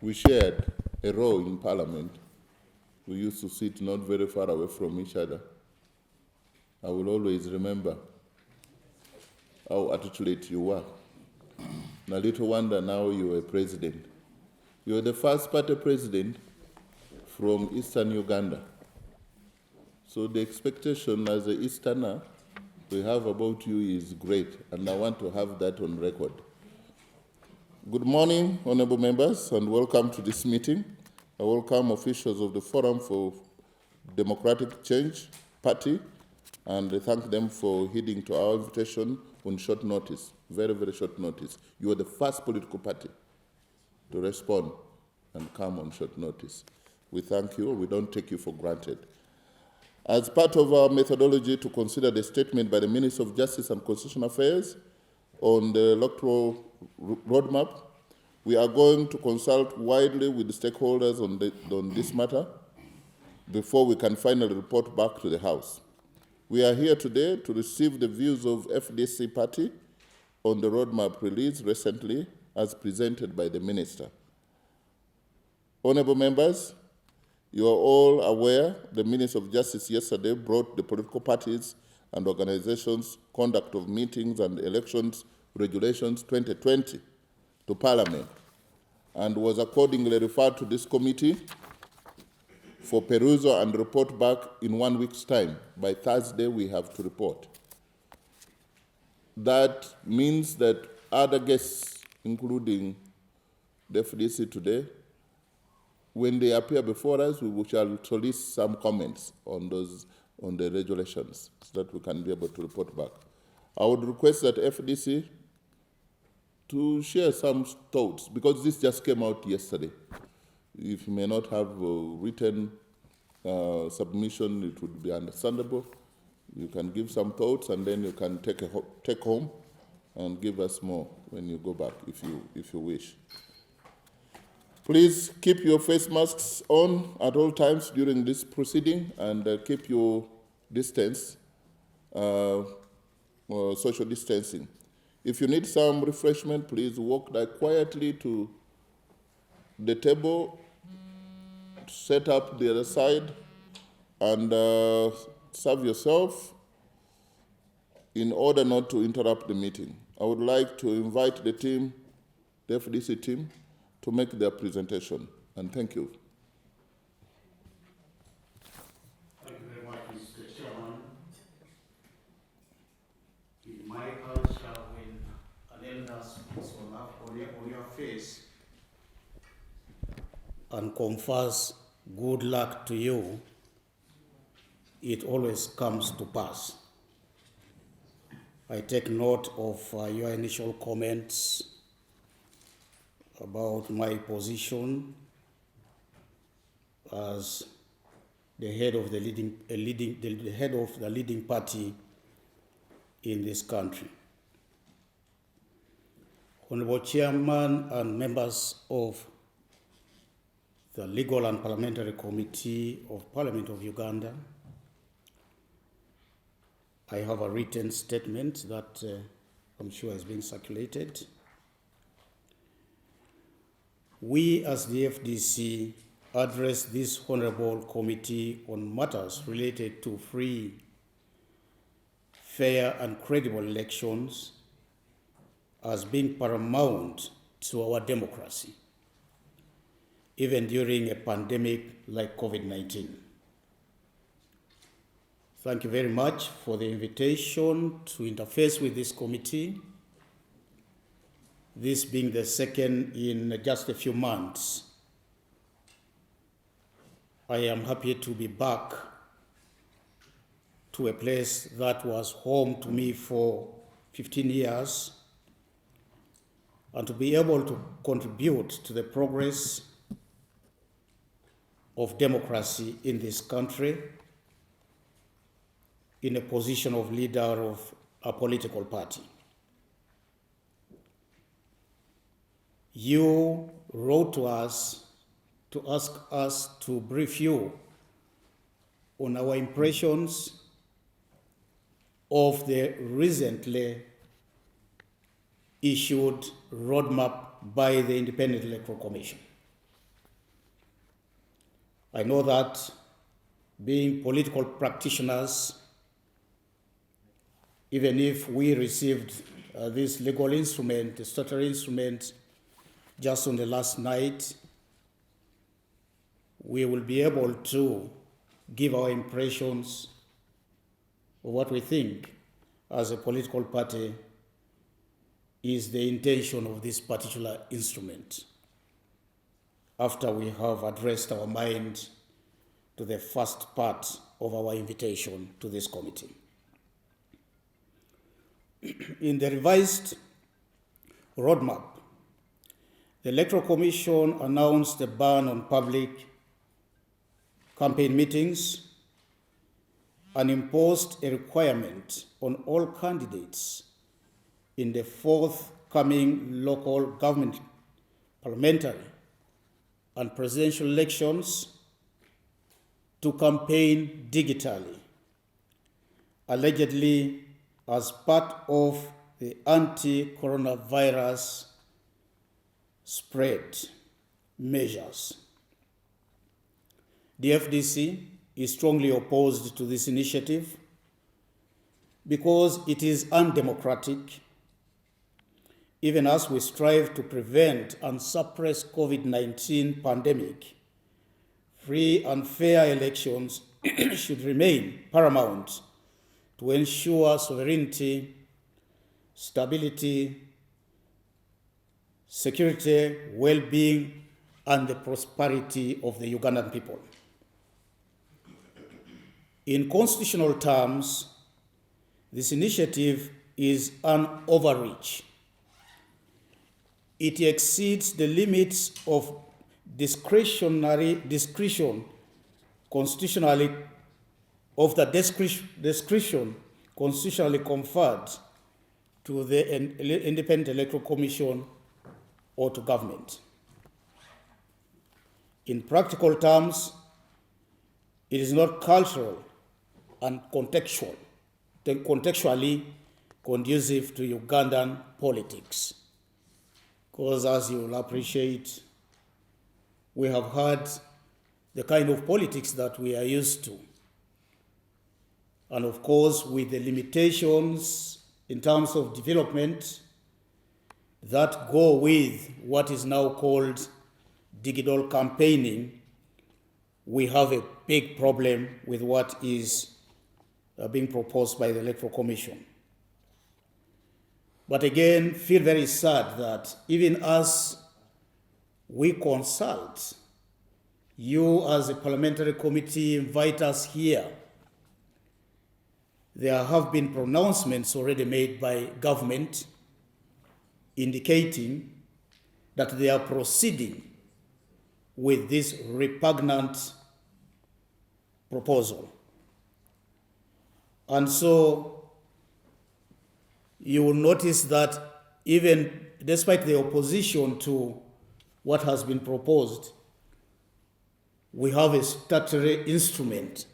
we shared a row in Parliament. We used to sit not very far away from each other. I will always remember how articulate you were. No little wonder now you are president. You are the first party president from Eastern Uganda. So the expectation as an Easterner we have about you is great, and I want to have that on record. Good morning, honorable members, and welcome to this meeting. I welcome officials of the Forum for Democratic Change Party, and I thank them for heeding to our invitation on short notice, very, very short notice. You are the first political party to respond and come on short notice. We thank you. We don't take you for granted. As part of our methodology to consider the statement by the Minister of Justice and Constitutional Affairs on the electoral roadmap, we are going to consult widely with the stakeholders on this matter before we can finally report back to the House. We are here today to receive the views of FDC party on the roadmap released recently as presented by the Minister. Honorable members, you are all aware the Minister of Justice yesterday brought the political parties and organizations' conduct of meetings and elections regulations 2020 to Parliament and was accordingly referred to this committee for perusal and report back in 1 week's time. By Thursday, we have to report. That means that other guests, including the FDC today, when they appear before us, we shall solicit some comments on the regulations so that we can be able to report back. I would request that FDC to share some thoughts, because this just came out yesterday. If you may not have written submission, it would be understandable. You can give some thoughts, and then you can take home and give us more when you go back, if you wish. Please keep your face masks on at all times during this proceeding, and keep your distance, social distancing. If you need some refreshment, please walk quietly to the table, set up the other side, and serve yourself in order not to interrupt the meeting. I would like to invite the team, the FDC team, to make their presentation, and thank you. Thank you very much, Mr. Chairman. In my culture, when an elder speaks on your face and confers good luck to you, it always comes to pass. I take note of your initial comments about my position as the head of the leading party in this country. Honorable Chairman and members of the Legal and Parliamentary Committee of Parliament of Uganda, I have a written statement that I'm sure is being circulated. We as the FDC address this Honorable Committee on matters related to free, fair and credible elections as being paramount to our democracy, even during a pandemic like COVID-19. Thank you very much for the invitation to interface with this committee, this being the second in just a few months. I am happy to be back to a place that was home to me for 15 years and to be able to contribute to the progress of democracy in this country in a position of leader of a political party. You wrote to us to ask us to brief you on our impressions of the recently issued roadmap by the Independent Electoral Commission. I know that being political practitioners, even if we received this legal instrument, the statutory instrument, just on the last night, we will be able to give our impressions of what we think as a political party is the intention of this particular instrument after we have addressed our mind to the first part of our invitation to this committee. In the revised roadmap, the Electoral Commission announced a ban on public campaign meetings and imposed a requirement on all candidates in the forthcoming local government, parliamentary, and presidential elections to campaign digitally, allegedly as part of the anti-coronavirus spread measures. The FDC is strongly opposed to this initiative because it is undemocratic, even as we strive to prevent and suppress COVID-19 pandemic. Free and fair elections should remain paramount to ensure sovereignty, stability, security, well-being, and the prosperity of the Ugandan people. In constitutional terms, this initiative is an overreach. It exceeds the limits of discretion constitutionally conferred to the Independent Electoral Commission or to government. In practical terms, it is not cultural and contextually conducive to Ugandan politics. Because as you will appreciate, we have had the kind of politics that we are used to. And of course, with the limitations in terms of development that go with what is now called digital campaigning, we have a big problem with what is being proposed by the Electoral Commission. But again, feel very sad that even as we consult, you as a parliamentary committee invite us here, there have been pronouncements already made by government indicating that they are proceeding with this repugnant proposal. And so you will notice that even despite the opposition to what has been proposed, we have a statutory instrument.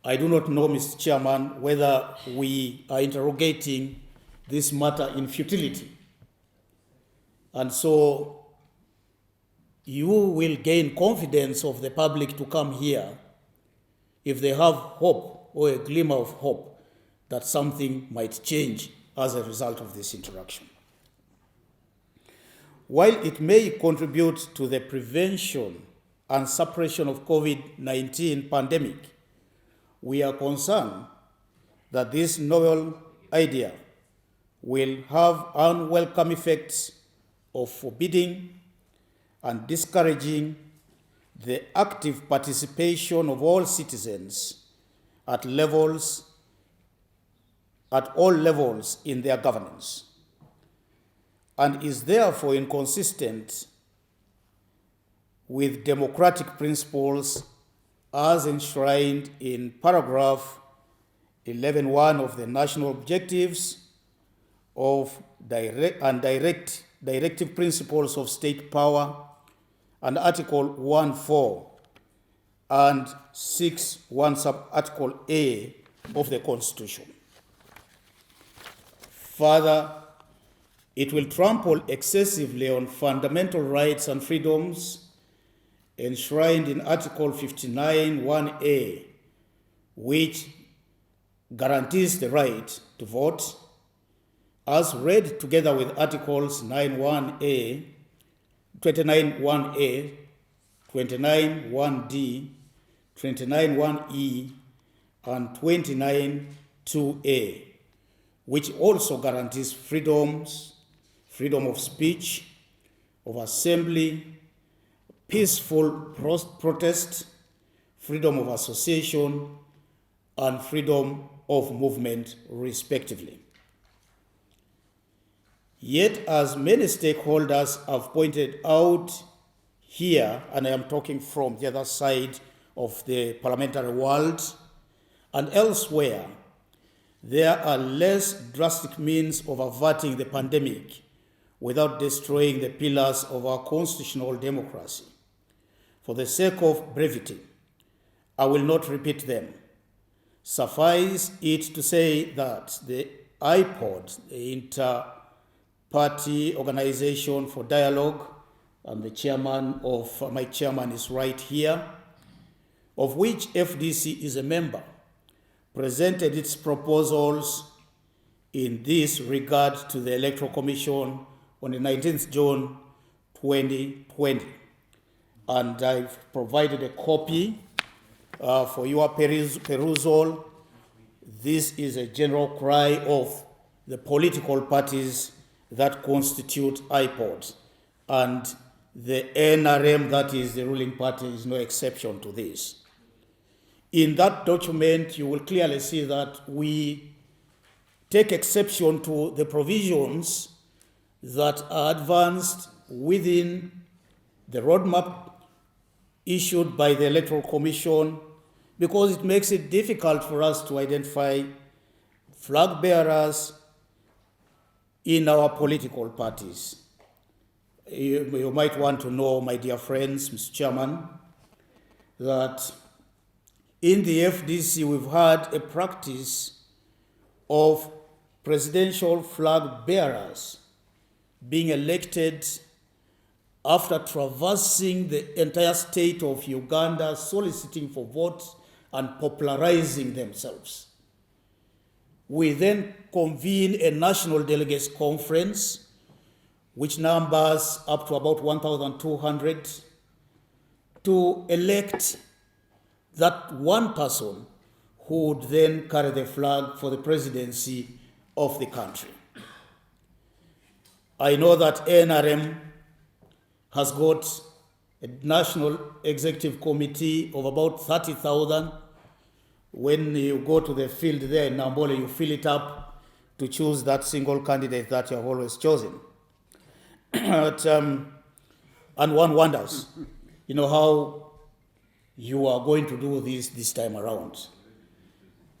I do not know, Mr. Chairman, whether we are interrogating this matter in futility. And so you will gain confidence of the public to come here if they have hope or a glimmer of hope that something might change as a result of this interaction. While it may contribute to the prevention and suppression of COVID-19 pandemic, we are concerned that this novel idea will have unwelcome effects of forbidding and discouraging the active participation of all citizens at all levels in their governance, and is therefore inconsistent with democratic principles as enshrined in paragraph 11.1 of the National Objectives of Directive Principles of State Power and Article 1.4 and 6.1 sub-article A of the Constitution. Further, it will trample excessively on fundamental rights and freedoms enshrined in Article 59(1)(a), which guarantees the right to vote, as read together with Articles 29(1)(a), 29(1)(d), 29(1)(e), and 29(2)(a), which also guarantees freedom of speech, of assembly, peaceful protest, freedom of association, and freedom of movement, respectively. Yet, as many stakeholders have pointed out here, and I am talking from the other side of the parliamentary world and elsewhere, there are less drastic means of averting the pandemic without destroying the pillars of our constitutional democracy. For the sake of brevity, I will not repeat them. Suffice it to say that the IPOD, the Inter-Party Organization for Dialogue, and the chairman of my chairman is right here, of which FDC is a member, presented its proposals in this regard to the Electoral Commission on the 19th June 2020. And I've provided a copy for your perusal. This is a general cry of the political parties that constitute IPOD, and the NRM, that is the ruling party, is no exception to this. In that document, you will clearly see that we take exception to the provisions that are advanced within the roadmap issued by the Electoral Commission, because it makes it difficult for us to identify flag bearers in our political parties. You might want to know, my dear friends, Mr. Chairman, that in the FDC we've had a practice of presidential flag bearers being elected after traversing the entire state of Uganda, soliciting for votes and popularizing themselves. We then convene a national delegates conference, which numbers up to about 1,200, to elect that one person who would then carry the flag for the presidency of the country. I know that NRM has got a national executive committee of about 30,000. When you go to the field there in Nambole, you fill it up to choose that single candidate that you have always chosen. And one wonders, how you are going to do this time around.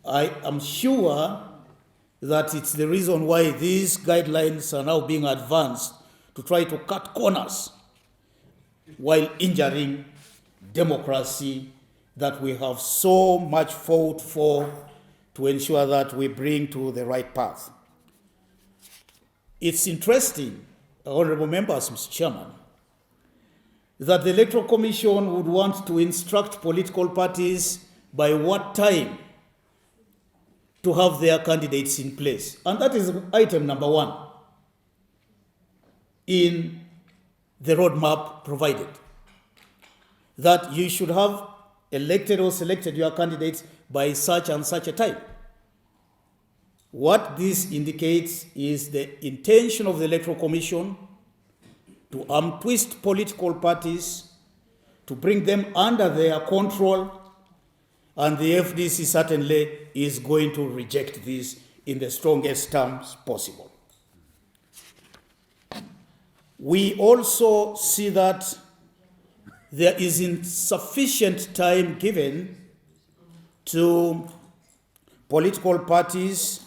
I am sure that it's the reason why these guidelines are now being advanced to try to cut corners while injuring democracy that we have so much fought for to ensure that we bring to the right path. It's interesting, honorable members, Mr. Chairman, that the Electoral Commission would want to instruct political parties by what time to have their candidates in place. And that is item number 1 in the roadmap provided, that you should have elected or selected your candidates by such and such a time. What this indicates is the intention of the Electoral Commission to twist political parties, to bring them under their control, and the FDC certainly is going to reject this in the strongest terms possible. We also see that there is insufficient time given to political parties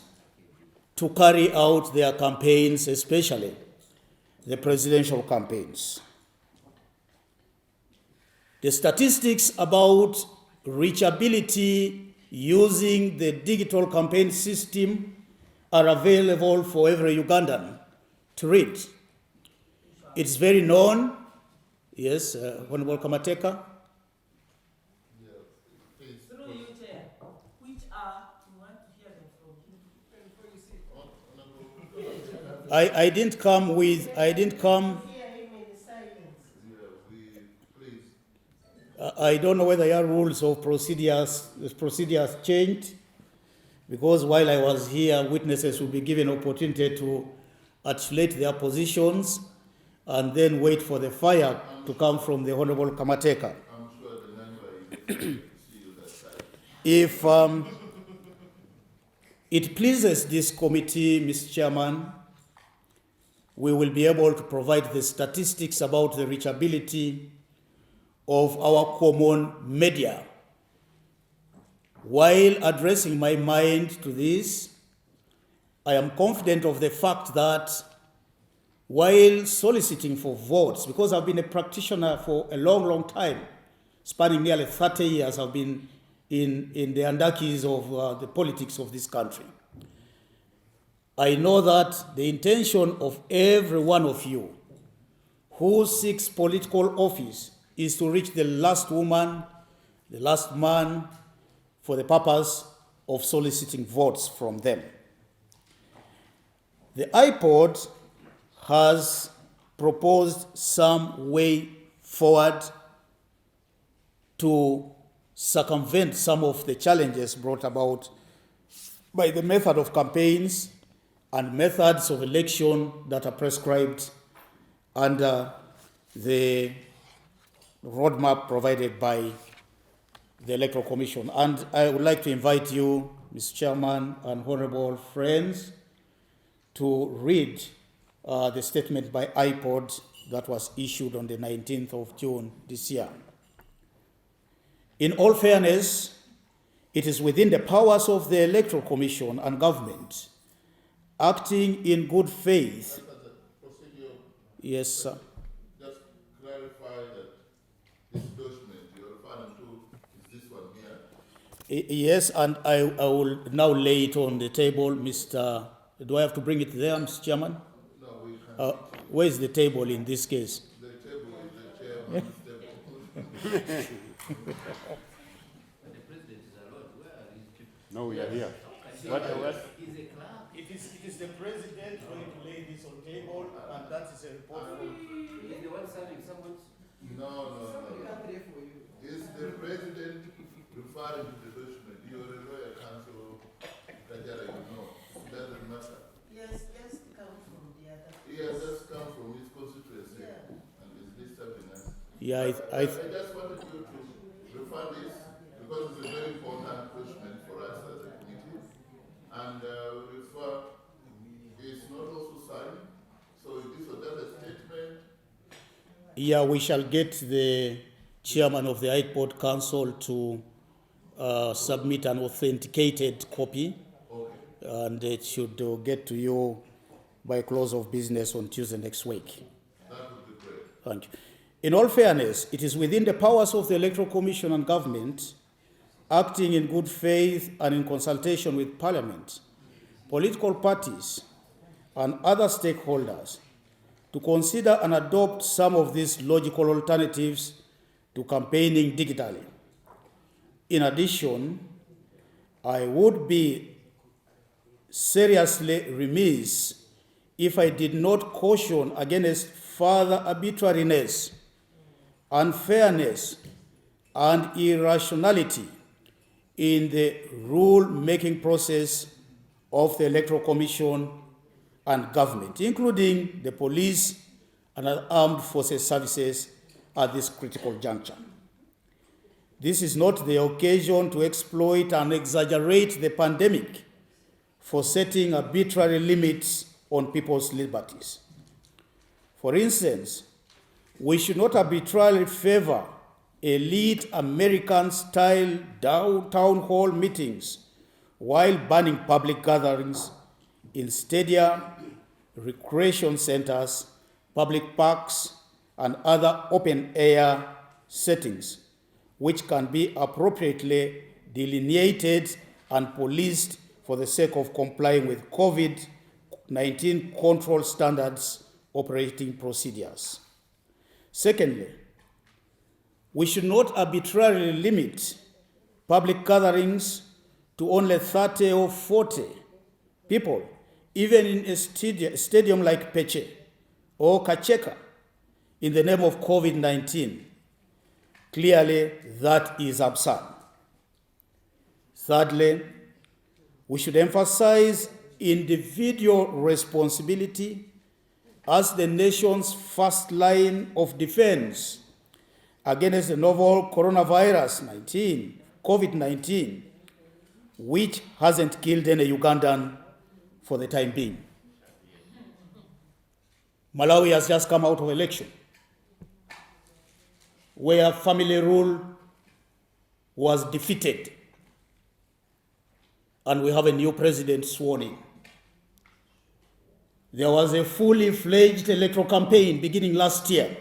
to carry out their campaigns, especially the presidential campaigns. The statistics about reachability using the digital campaign system are available for every Ugandan to read. It's very known Yes, Honorable Kamateka. Through you, Chair, which are you want to hear them from him? I didn't come with, I didn't come, Hear him in silence. I don't know whether your rules of procedures changed, because while I was here, witnesses will be given opportunity to articulate their positions and then wait for the fire to come from the Honorable Kamateka. I'm sure the number is see you that side. If it pleases this committee, Mr. Chairman, we will be able to provide the statistics about the reachability of our common media. While addressing my mind to this, I am confident of the fact that while soliciting for votes, because I've been a practitioner for a long, long time, spanning nearly 30 years, I've been in the andakis of the politics of this country. I know that the intention of every one of you who seeks political office is to reach the last woman, the last man, for the purpose of soliciting votes from them. The iPod has proposed some way forward to circumvent some of the challenges brought about by the method of campaigns and methods of election that are prescribed under the roadmap provided by the Electoral Commission. And I would like to invite you, Mr. Chairman and honorable friends, to read the statement by iPod that was issued on the 19th of June this year. In all fairness, it is within the powers of the Electoral Commission and government, acting in good faith. Procedure, Yes, sir. just clarify that this document you're referring to is this one here. Yes, and I will now lay it on the table, Mr. Do I have to bring it there, Mr. Chairman? No, we can. Where is the table in this case? The table is the chairman's table. No, we are here. What? It is the president going to lay this on table, and that is a report from... Is the one serving someone? No. Is the president referring to the document? You're a lawyer, counsel, Kajara, you know. It doesn't matter. Yes, just come from the other. He has just come from his constituency Yeah. and is disturbing us. Yeah, I just wanted you to refer this because it's a very important document for us as a committee. And refer is not also signed. So this was just a statement. Yeah, we shall get the chairman of the iPod Council to submit an authenticated copy, and it should get to you by close of business on Tuesday next week. That would be great. Thank you. In all fairness, it is within the powers of the Electoral Commission and government, acting in good faith and in consultation with Parliament, political parties, and other stakeholders, to consider and adopt some of these logical alternatives to campaigning digitally. In addition, I would be seriously remiss if I did not caution against further arbitrariness, unfairness, and irrationality in the rule-making process of the Electoral Commission and government, including the police and other armed forces services at this critical juncture. This is not the occasion to exploit and exaggerate the pandemic for setting arbitrary limits on people's liberties. For instance, we should not arbitrarily favor elite American-style town hall meetings while banning public gatherings in stadia, recreation centers, public parks, and other open-air settings, which can be appropriately delineated and policed for the sake of complying with COVID-19 control standards operating procedures. Secondly, we should not arbitrarily limit public gatherings to only 30 or 40 people, even in a stadium like Peche or Kacheka, in the name of COVID-19. Clearly, that is absurd. Thirdly, we should emphasize individual responsibility as the nation's first line of defense against the novel coronavirus COVID-19, which hasn't killed any Ugandan for the time being. Malawi has just come out of election where family rule was defeated, and we have a new president sworn in. There was a fully fledged electoral campaign beginning last year.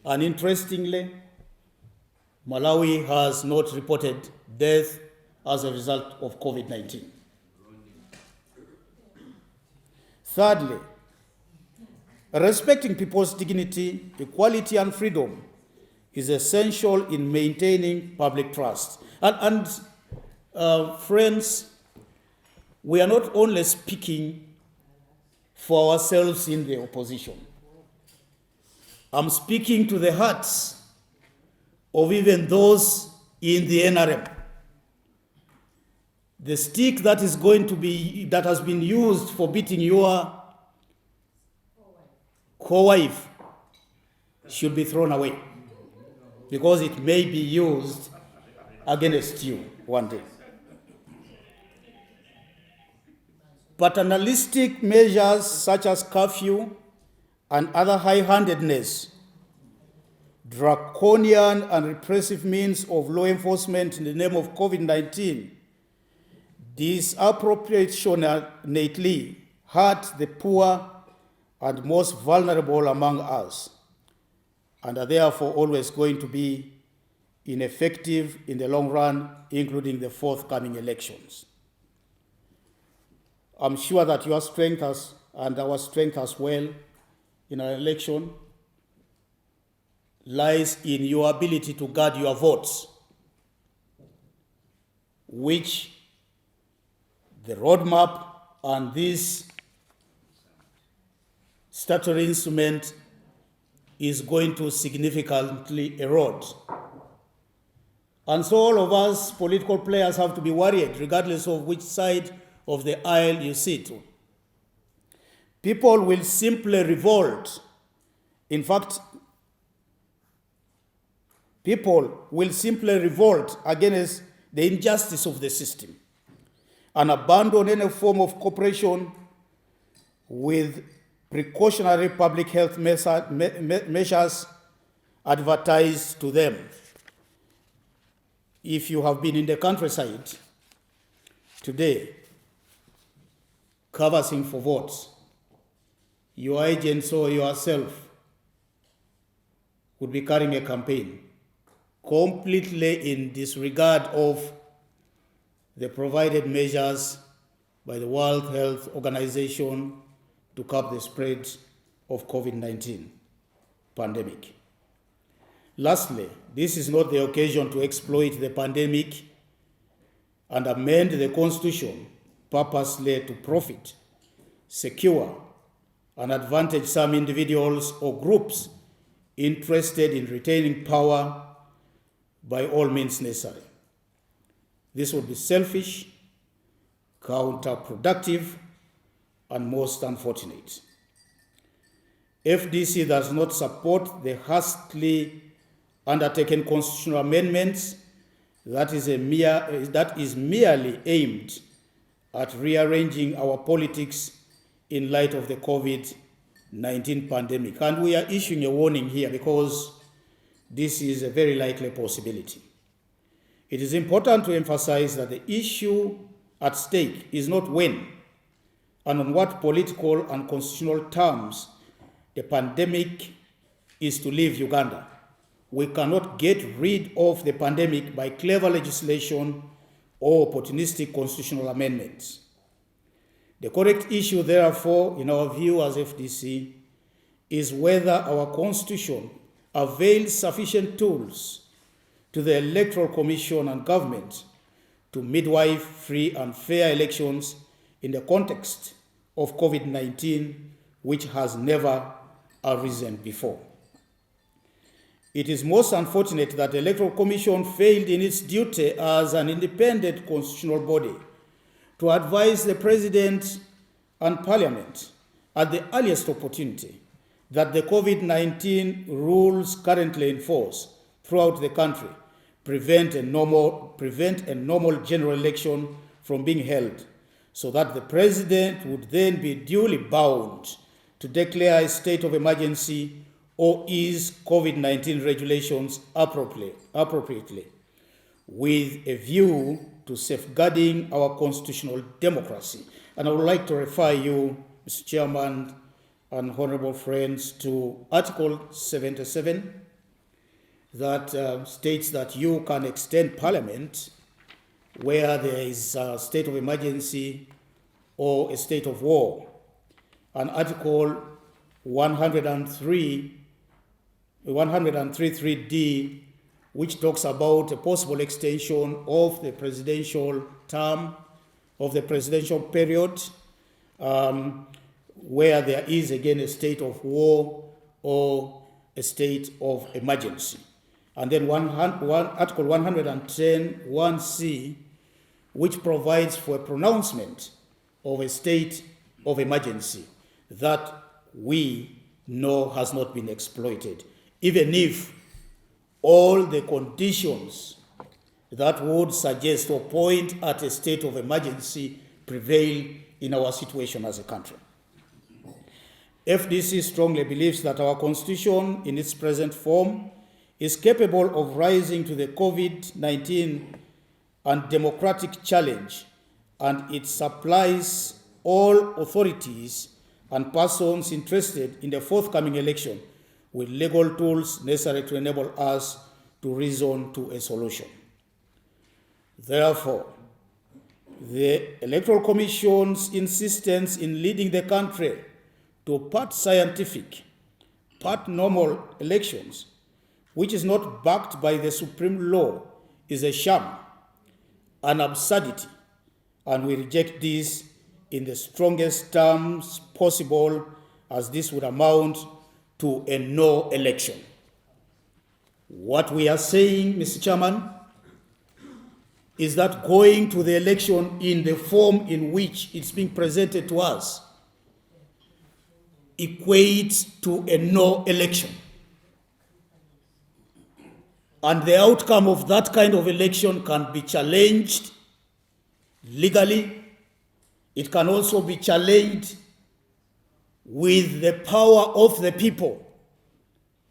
And interestingly, Malawi has not reported death as a result of COVID-19. Thirdly, respecting people's dignity, equality, and freedom is essential in maintaining public trust. Friends, we are not only speaking for ourselves in the opposition. I'm speaking to the hearts of even those in the NRM. The stick that has been used for beating your co-wife should be thrown away, because it may be used against you one day. Paternalistic measures such as curfew and other high-handedness, draconian and repressive means of law enforcement in the name of COVID-19 disproportionately hurt the poor and most vulnerable among us, and are therefore always going to be ineffective in the long run, including the forthcoming elections. I'm sure that your strength and our strength as well in our election lies in your ability to guard your votes, which the roadmap and this statutory instrument is going to significantly erode. And so all of us political players have to be worried, regardless of which side of the aisle you sit on. People will simply revolt. In fact, people will simply revolt against the injustice of the system and abandon any form of cooperation with precautionary public health measures advertised to them. If you have been in the countryside today, canvassing for votes, your agents or yourself would be carrying a campaign completely in disregard of the provided measures by the World Health Organization to curb the spread of COVID-19 pandemic. Lastly, this is not the occasion to exploit the pandemic and amend the Constitution purposely to profit, secure, and advantage some individuals or groups interested in retaining power by all means necessary. This would be selfish, counterproductive, and most unfortunate. FDC does not support the hastily undertaken constitutional amendments that is merely aimed at rearranging our politics in light of the COVID-19 pandemic. And we are issuing a warning here because this is a very likely possibility. It is important to emphasize that the issue at stake is not when and on what political and constitutional terms the pandemic is to leave Uganda. We cannot get rid of the pandemic by clever legislation or opportunistic constitutional amendments. The correct issue, therefore, in our view as FDC, is whether our Constitution avails sufficient tools to the Electoral Commission and government to midwife free and fair elections in the context of COVID-19, which has never arisen before. It is most unfortunate that the Electoral Commission failed in its duty as an independent constitutional body to advise the President and Parliament at the earliest opportunity that the COVID-19 rules currently in force throughout the country prevent a normal general election from being held, so that the President would then be duly bound to declare a state of emergency or ease COVID-19 regulations appropriately, with a view to safeguarding our constitutional democracy. And I would like to refer you, Mr. Chairman and honorable friends, to Article 77 that states that you can extend Parliament where there is a state of emergency or a state of war. And Article 133D, which talks about a possible extension of the presidential term, of the presidential period, where there is again a state of war or a state of emergency. And then Article 110(1)(c), which provides for a pronouncement of a state of emergency that we know has not been exploited, even if all the conditions that would suggest or point at a state of emergency prevail in our situation as a country. FDC strongly believes that our Constitution, in its present form, is capable of rising to the COVID-19 and democratic challenge, and it supplies all authorities and persons interested in the forthcoming election with legal tools necessary to enable us to reason to a solution. Therefore, the Electoral Commission's insistence in leading the country to part scientific, part normal elections, which is not backed by the supreme law, is a sham, an absurdity, and we reject this in the strongest terms possible, as this would amount to a no election. What we are saying, Mr. Chairman, is that going to the election in the form in which it's being presented to us equates to a no election. And the outcome of that kind of election can be challenged legally. It can also be challenged with the power of the people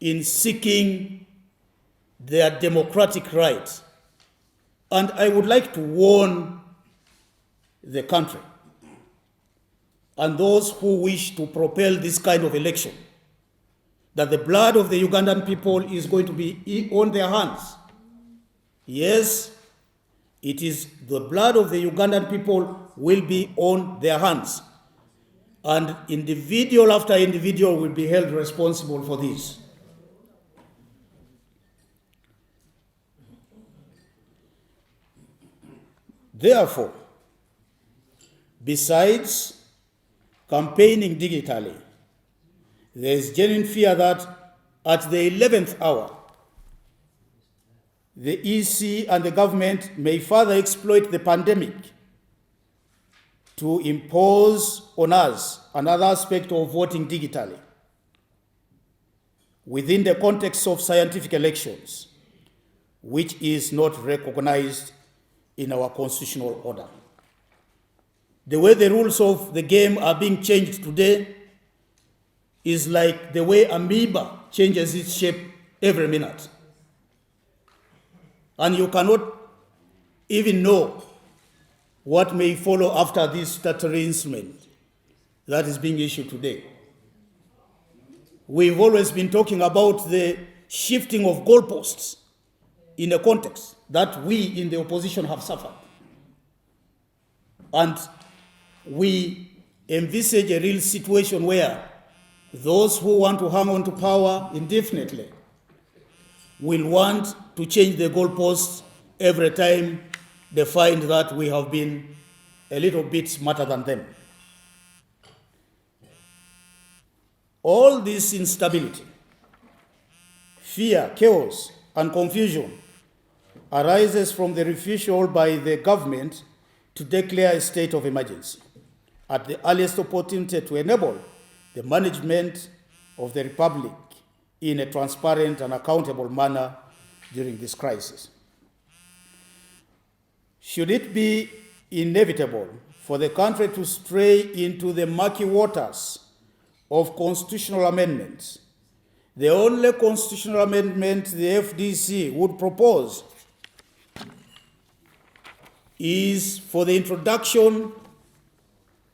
in seeking their democratic rights. And I would like to warn the country and those who wish to propel this kind of election that the blood of the Ugandan people is going to be on their hands. Yes, it is the blood of the Ugandan people will be on their hands. And individual after individual will be held responsible for this. Therefore, besides campaigning digitally, there is genuine fear that at the 11th hour, the EC and the government may further exploit the pandemic to impose on us another aspect of voting digitally within the context of scientific elections, which is not recognized in our constitutional order. The way the rules of the game are being changed today is like the way amoeba changes its shape every minute. And you cannot even know what may follow after this statutory instrument that is being issued today. We've always been talking about the shifting of goalposts in a context that we in the opposition have suffered. And we envisage a real situation where those who want to hang on to power indefinitely will want to change the goalposts every time they find that we have been a little bit smarter than them. All this instability, fear, chaos, and confusion arises from the refusal by the government to declare a state of emergency at the earliest opportunity to enable the management of the Republic in a transparent and accountable manner during this crisis. Should it be inevitable for the country to stray into the murky waters of constitutional amendments, the only constitutional amendment the FDC would propose is for the introduction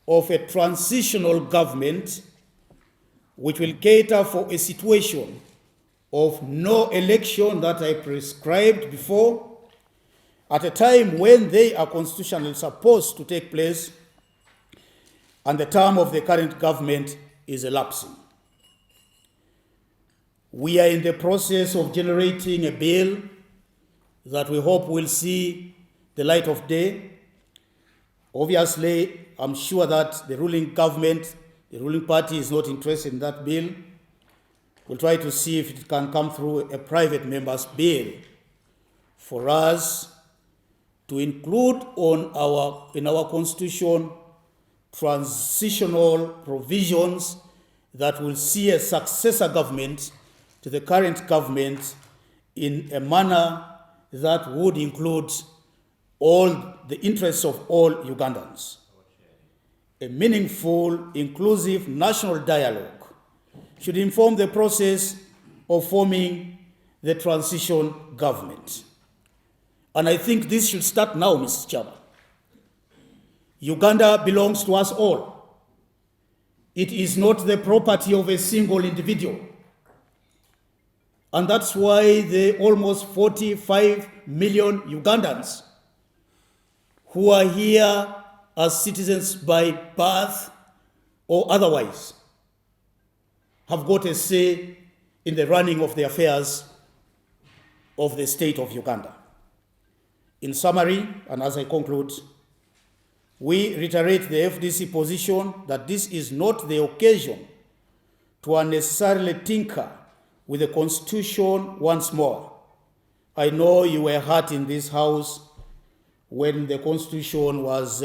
of a transitional government which will cater for a situation of no election that I prescribed before, at a time when they are constitutionally supposed to take place and the term of the current government is elapsing. We are in the process of generating a bill that we hope will see the light of day. Obviously, I'm sure that the ruling government, the ruling party is not interested in that bill. We'll try to see if it can come through a private member's bill for us to include in our constitution transitional provisions that will see a successor government to the current government in a manner that would include all the interests of all Ugandans. A meaningful, inclusive national dialogue should inform the process of forming the transition government. And I think this should start now, Mr. Chairman. Uganda belongs to us all. It is not the property of a single individual. And that's why the almost 45 million Ugandans who are here as citizens by birth or otherwise have got a say in the running of the affairs of the state of Uganda. In summary, and as I conclude, we reiterate the FDC position that this is not the occasion to unnecessarily tinker with the Constitution once more. I know you were hurt in this House when the Constitution was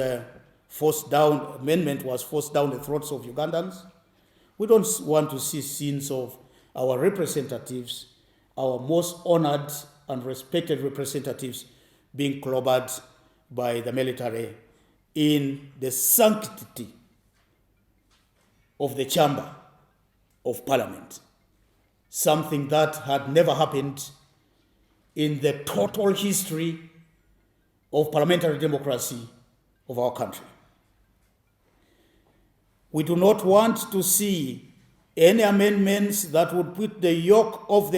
forced down, amendment was forced down the throats of Ugandans. We don't want to see scenes of our representatives, our most honored and respected representatives, being clobbered by the military in the sanctity of the chamber of parliament, something that had never happened in the total history of parliamentary democracy of our country. We do not want to see any amendments that would put the yoke of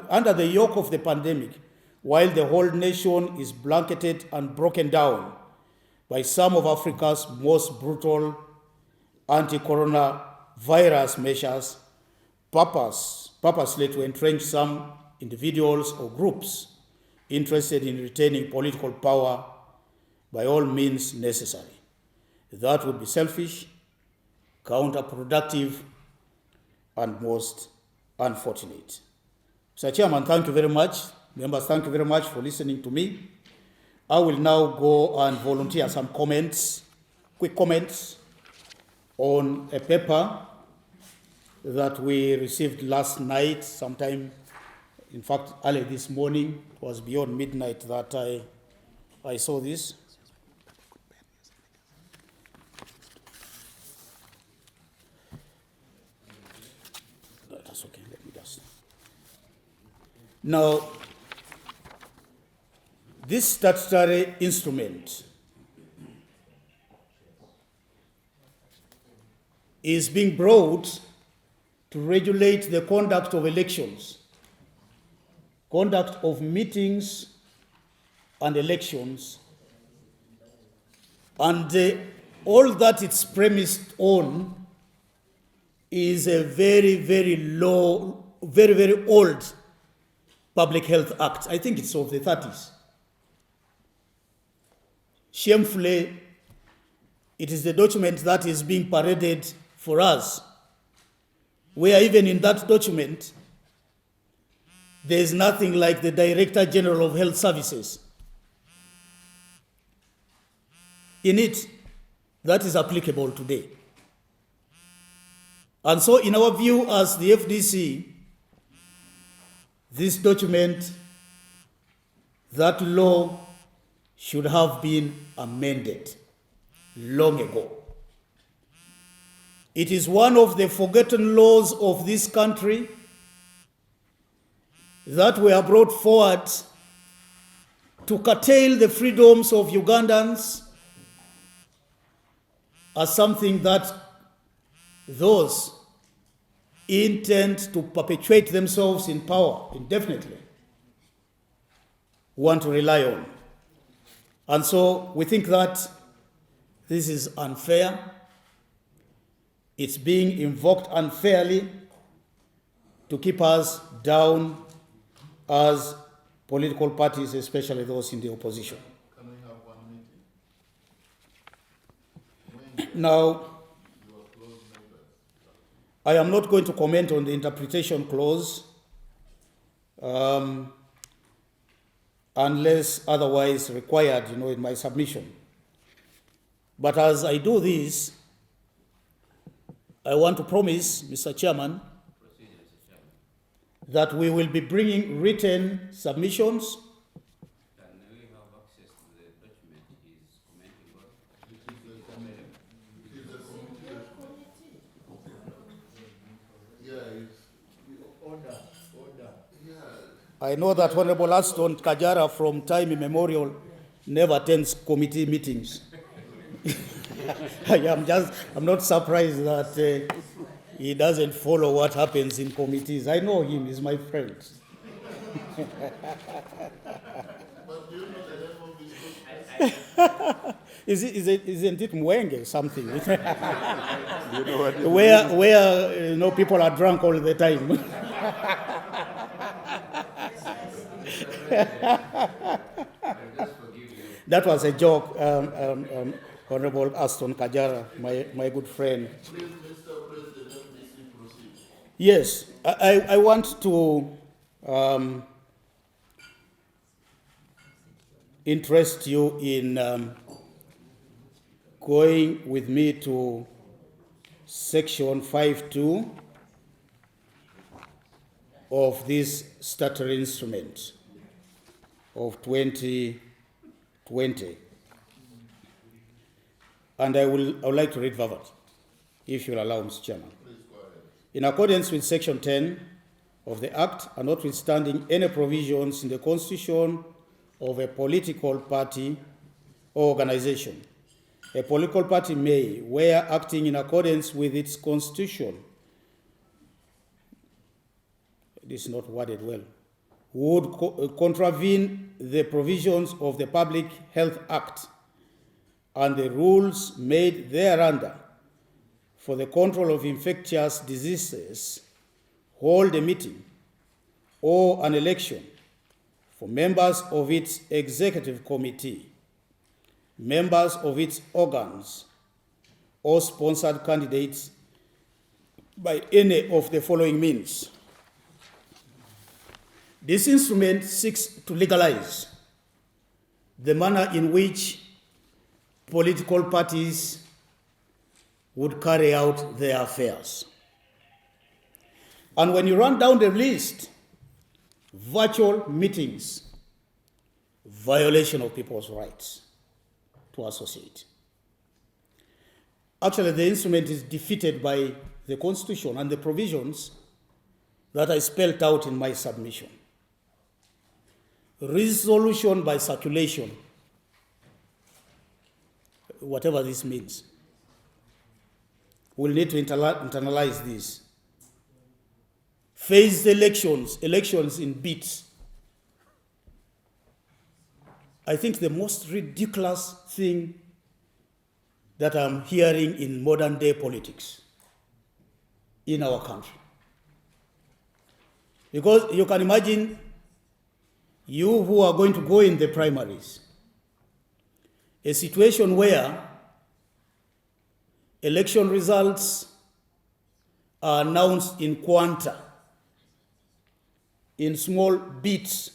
under the yoke of the pandemic while the whole nation is blanketed and broken down by some of Africa's most brutal anti-coronavirus measures, purposely to entrench some individuals or groups interested in retaining political power by all means necessary. That would be selfish, counterproductive, and most unfortunate. Mr. Chairman, thank you very much. Members, thank you very much for listening to me. I will now go and volunteer some comments, quick comments, on a paper that we received last night, sometime, in fact, early this morning. It was beyond midnight that I saw this. That's okay, let me just. Now, this statutory instrument is being brought to regulate the conduct of elections, conduct of meetings and elections, and all that it's premised on is a very, very low, very, very old Public Health Act. I think it's of the 30s. Shamefully, it is the document that is being paraded for us, where even in that document, there is nothing like the Director General of Health Services in it that is applicable today. And so, in our view as the FDC, this document, that law should have been amended long ago. It is one of the forgotten laws of this country that were brought forward to curtail the freedoms of Ugandans as something that those intend to perpetuate themselves in power indefinitely want to rely on. And so we think that this is unfair. It's being invoked unfairly to keep us down as political parties, especially those in the opposition. Can we have one meeting? Now, I am not going to comment on the interpretation clause unless otherwise required, in my submission. But as I do this, I want to promise, Mr. Chairman, that we will be bringing written submissions. Can we have access to the document he's commenting on? I know that Honorable Aston Kajara from time immemorial never attends committee meetings. I'm not surprised that he doesn't follow what happens in committees. I know him, he's my friend. But do you know the name of this book? Isn't it Mwenge something? Do you know what where people are drunk all the time. That was a joke, Honorable Aston Kajara, my good friend. Please, Mr. President, let me see proceed. Yes, I want to interest you in going with me to section 5.2 of this statutory instrument of 2020. And I would like to read verbatim, if you'll allow, Mr. Chairman. In accordance with Section 10 of the Act, and notwithstanding any provisions in the Constitution of a political party or organization, a political party may, where acting in accordance with its Constitution, this is not worded well, would contravene the provisions of the Public Health Act and the rules made thereunder for the control of infectious diseases, hold a meeting or an election for members of its executive committee, members of its organs, or sponsored candidates by any of the following means. This instrument seeks to legalize the manner in which political parties would carry out their affairs. And when you run down the list, virtual meetings, violation of people's rights to associate. Actually, the instrument is defeated by the Constitution and the provisions that I spelled out in my submission. Resolution by circulation, whatever this means. We'll need to internalize this. Phased elections in bits. I think the most ridiculous thing that I'm hearing in modern day politics in our country. Because you can imagine you who are going to go in the primaries, a situation where election results are announced in quanta, in small bits.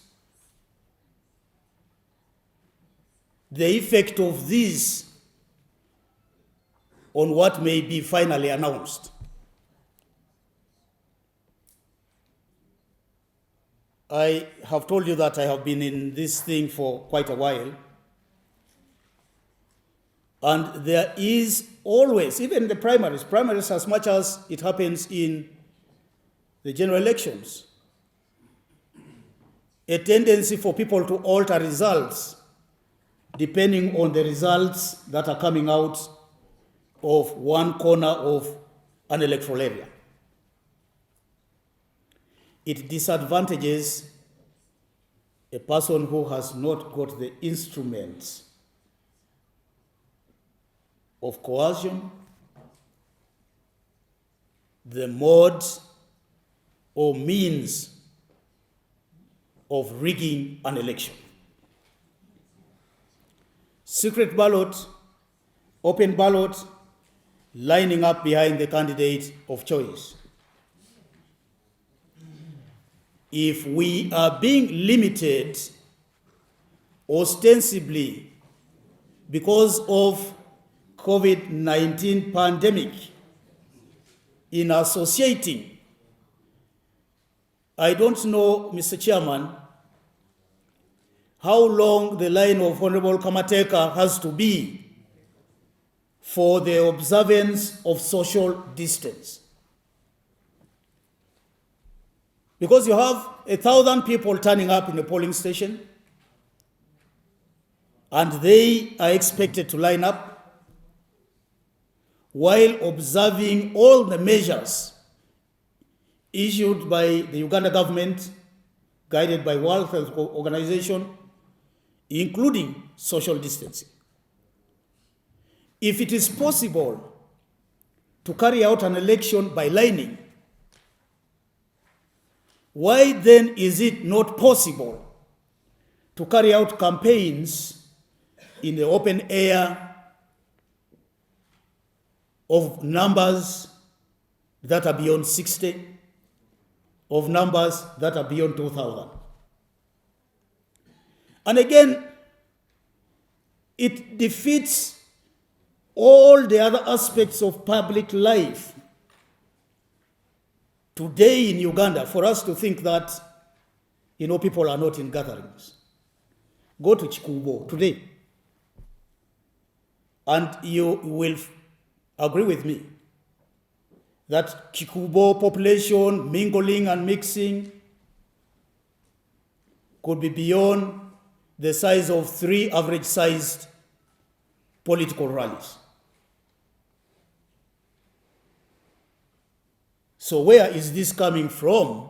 The effect of these on what may be finally announced. I have told you that I have been in this thing for quite a while. And there is always, even in the primaries as much as it happens in the general elections, a tendency for people to alter results depending on the results that are coming out of one corner of an electoral area. It disadvantages a person who has not got the instruments of coercion, the mode or means of rigging an election. Secret ballot, open ballot, lining up behind the candidate of choice. If we are being limited ostensibly because of COVID-19 pandemic in associating, I don't know, Mr. Chairman, how long the line of Honorable Kamateka has to be for the observance of social distance. Because you have 1,000 people turning up in a polling station, and they are expected to line up while observing all the measures issued by the Uganda government, guided by World Health Organization, including social distancing. If it is possible to carry out an election by lining, why then is it not possible to carry out campaigns in the open air of numbers that are beyond 60, of numbers that are beyond 2,000? And again, it defeats all the other aspects of public life today in Uganda for us to think that, people are not in gatherings. Go to Chikubo today, and you will agree with me that Chikubo population mingling and mixing could be beyond the size of 3 average-sized political rallies. So where is this coming from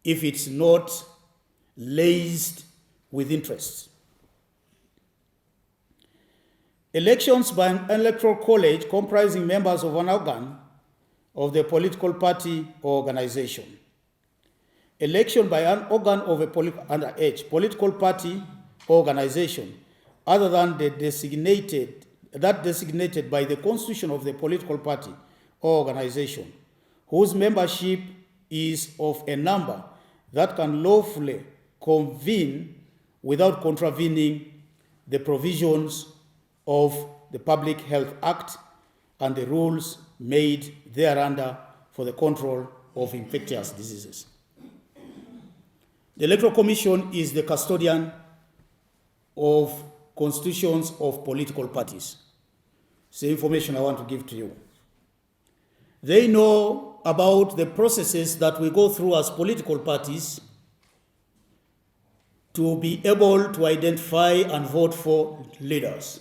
if it's not laced with interests? Elections by an electoral college comprising members of an organ of the political party or organization. Election by an organ of a political party or organization other than designated by the constitution of the political party or organization, whose membership is of a number that can lawfully convene without contravening the provisions of the Public Health Act and the rules made thereunder for the control of infectious diseases. The Electoral Commission is the custodian of constitutions of political parties. It's the information I want to give to you. They know about the processes that we go through as political parties to be able to identify and vote for leaders.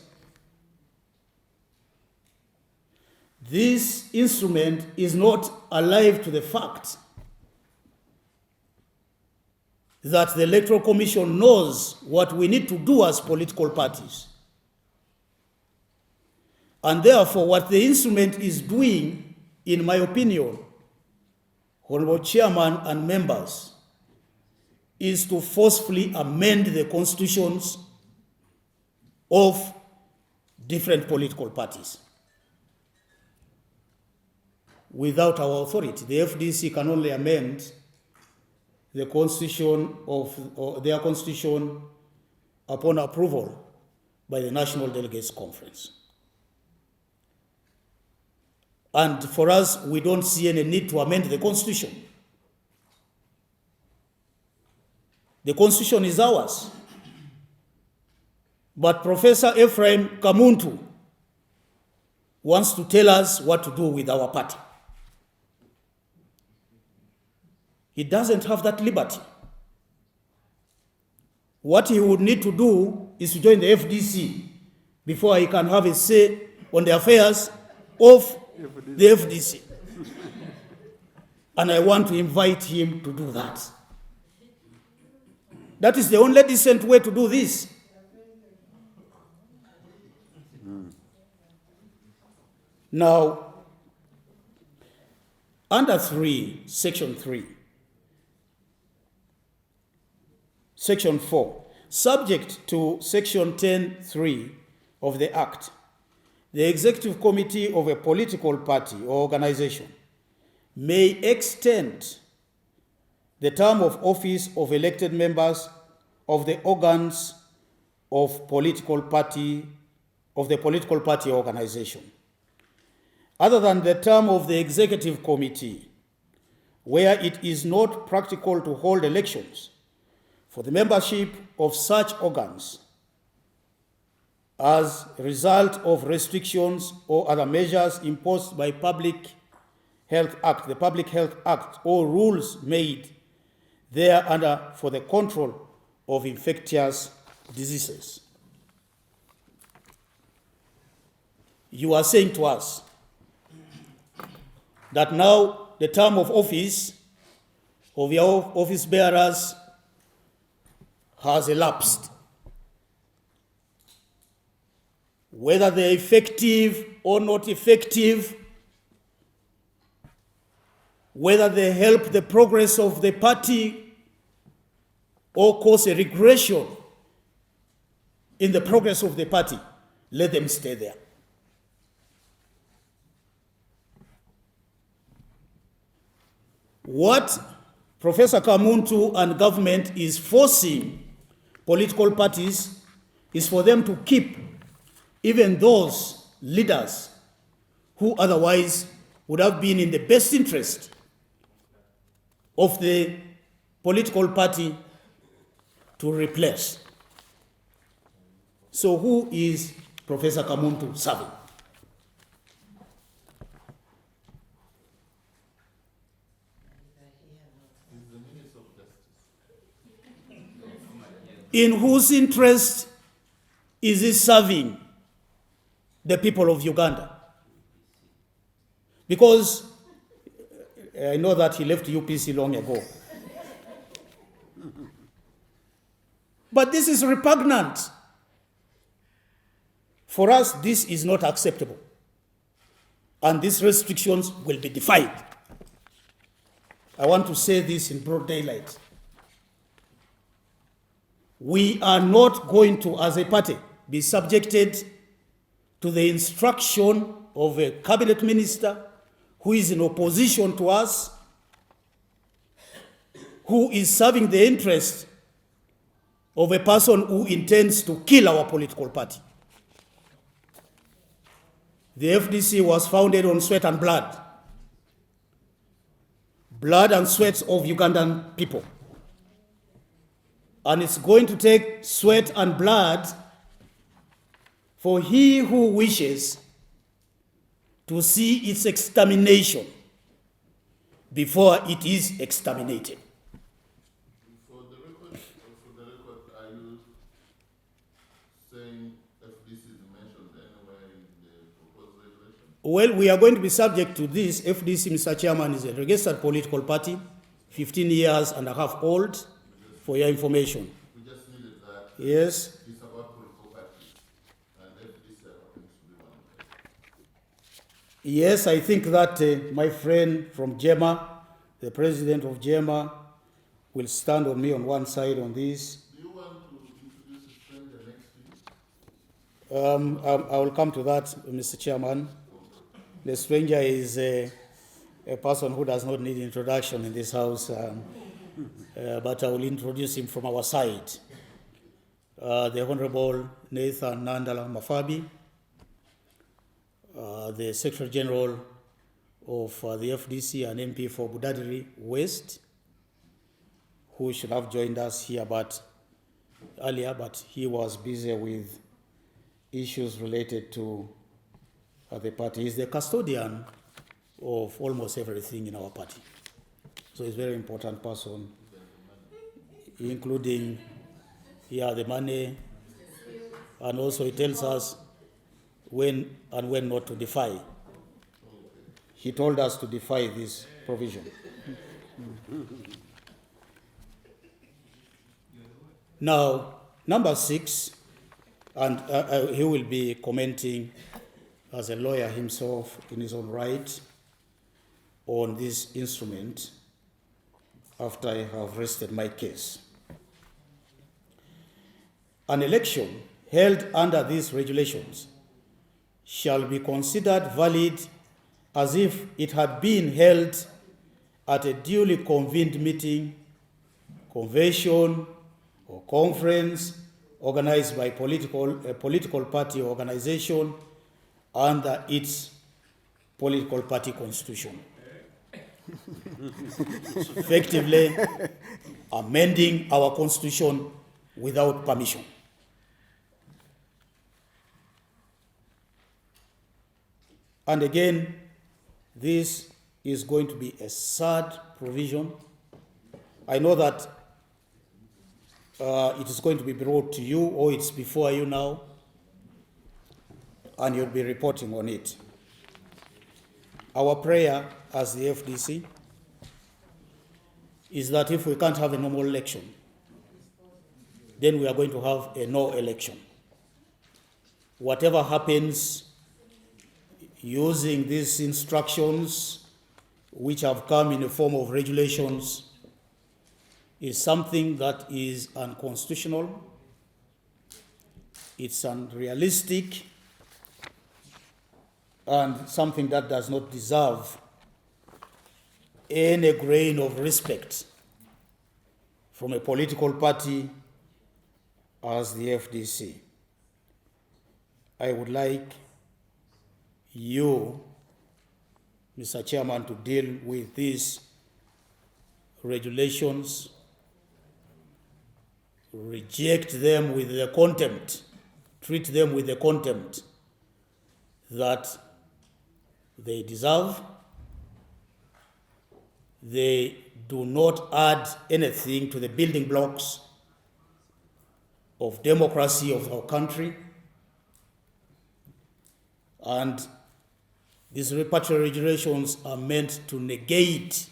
This instrument is not alive to the fact that the Electoral Commission knows what we need to do as political parties. And therefore, what the instrument is doing, in my opinion, Honorable Chairman and members, is to forcefully amend the constitutions of different political parties. Without our authority, the FDC can only amend the constitution of their constitution upon approval by the National Delegates Conference. And for us, we don't see any need to amend the constitution. The constitution is ours. But Professor Ephraim Kamuntu wants to tell us what to do with our party. He doesn't have that liberty. What he would need to do is to join the FDC before he can have a say on the affairs of the FDC. And I want to invite him to do that. That is the only decent way to do this. Now, under 3, Section 3, Section 4, subject to Section 10(3) of the Act, the Executive Committee of a political party or organization may extend the term of office of elected members of the organs of the political party or organization, other than the term of the Executive Committee, where it is not practical to hold elections for the membership of such organs as a result of restrictions or other measures imposed by the Public Health Act, or rules made thereunder for the control of infectious diseases. You are saying to us that now the term of office of your office bearers has elapsed. Whether they're effective or not effective, whether they help the progress of the party or cause a regression in the progress of the party, let them stay there. What Professor Kamuntu and government is forcing political parties is for them to keep even those leaders who otherwise would have been in the best interest of the political party to replace. So who is Professor Kamuntu serving? In whose interest is he serving the people of Uganda? Because I know that he left UPC long ago. But this is repugnant. For us, this is not acceptable. And these restrictions will be defied. I want to say this in broad daylight. We are not going to, as a party, be subjected to the instruction of a cabinet minister who is in opposition to us, who is serving the interest of a person who intends to kill our political party. The FDC was founded on sweat and blood and sweat of Ugandan people. And it's going to take sweat and blood for he who wishes to see its extermination before it is exterminated. For the record, are you saying FDC is mentioned anywhere in the proposed resolution? Well, we are going to be subject to this. FDC, Mr. Chairman, is a registered political party, 15 years and a half old, for your information. We just needed that. Yes. It's about political parties, and FDC happens to be one of them. Yes, I think that my friend from JEMA the president of JEMA will stand on me on one side on this. Do you want to introduce a stranger next to you? I will come to that, Mr. Chairman. The stranger is a person who does not need introduction in this house, but I will introduce him from our side. The Honorable Nathan Nandala Mafabi, the Secretary General of the FDC and MP for Budadiri West, who should have joined us here earlier, but he was busy with issues related to the party. He's the custodian of almost everything in our party. So he's a very important person, including the money, and also he tells us when and when not to defy. He told us to defy this provision. Now, number 6, and he will be commenting as a lawyer himself in his own right on this instrument after I have rested my case. An election held under these regulations shall be considered valid as if it had been held at a duly convened meeting, convention, or conference organized by a political party or organization under its political party constitution. Effectively amending our constitution without permission. And again, this is going to be a sad provision. I know that it is going to be brought to you, or it's before you now, and you'll be reporting on it. Our prayer as the FDC is that if we can't have a normal election, then we are going to have a no election. Whatever happens using these instructions, which have come in the form of regulations, is something that is unconstitutional, it's unrealistic, and something that does not deserve any grain of respect from a political party as the FDC. I would like you, Mr. Chairman, to deal with these regulations, reject them with the contempt, treat them with the contempt that they deserve. They do not add anything to the building blocks of democracy of our country. And these repatriation regulations are meant to negate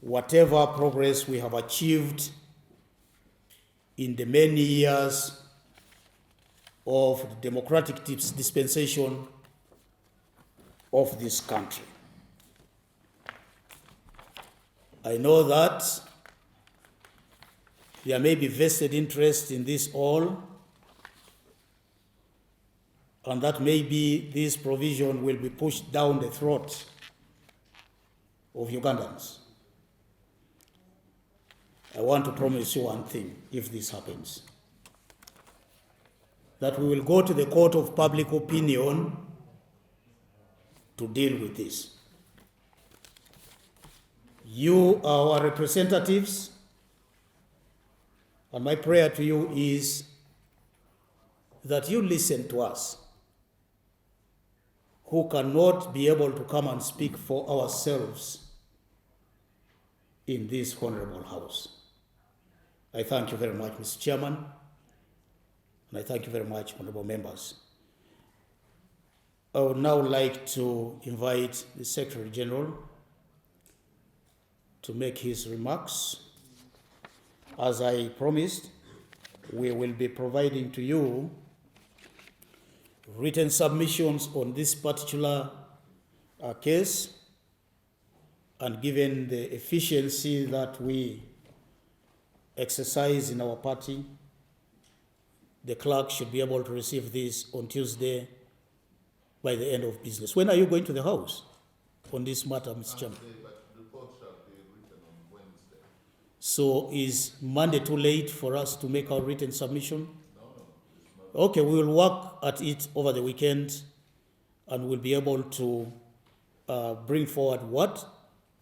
whatever progress we have achieved in the many years of the democratic dispensation of this country. I know that there may be vested interest in this all, and that maybe this provision will be pushed down the throat of Ugandans. I want to promise you one thing, if this happens, that we will go to the court of public opinion to deal with this. You are our representatives, and my prayer to you is that you listen to us, who cannot be able to come and speak for ourselves in this honorable house. I thank you very much, Mr. Chairman, and I thank you very much, honorable members. I would now like to invite the Secretary General to make his remarks. As I promised, we will be providing to you written submissions on this particular case, and given the efficiency that we exercise in our party, the clerk should be able to receive this on Tuesday by the end of business. When are you going to the House on this matter, Mr. Chairman? But the report shall be written on Wednesday. So is Monday too late for us to make our written submission? Okay, we will work at it over the weekend and we'll be able to bring forward what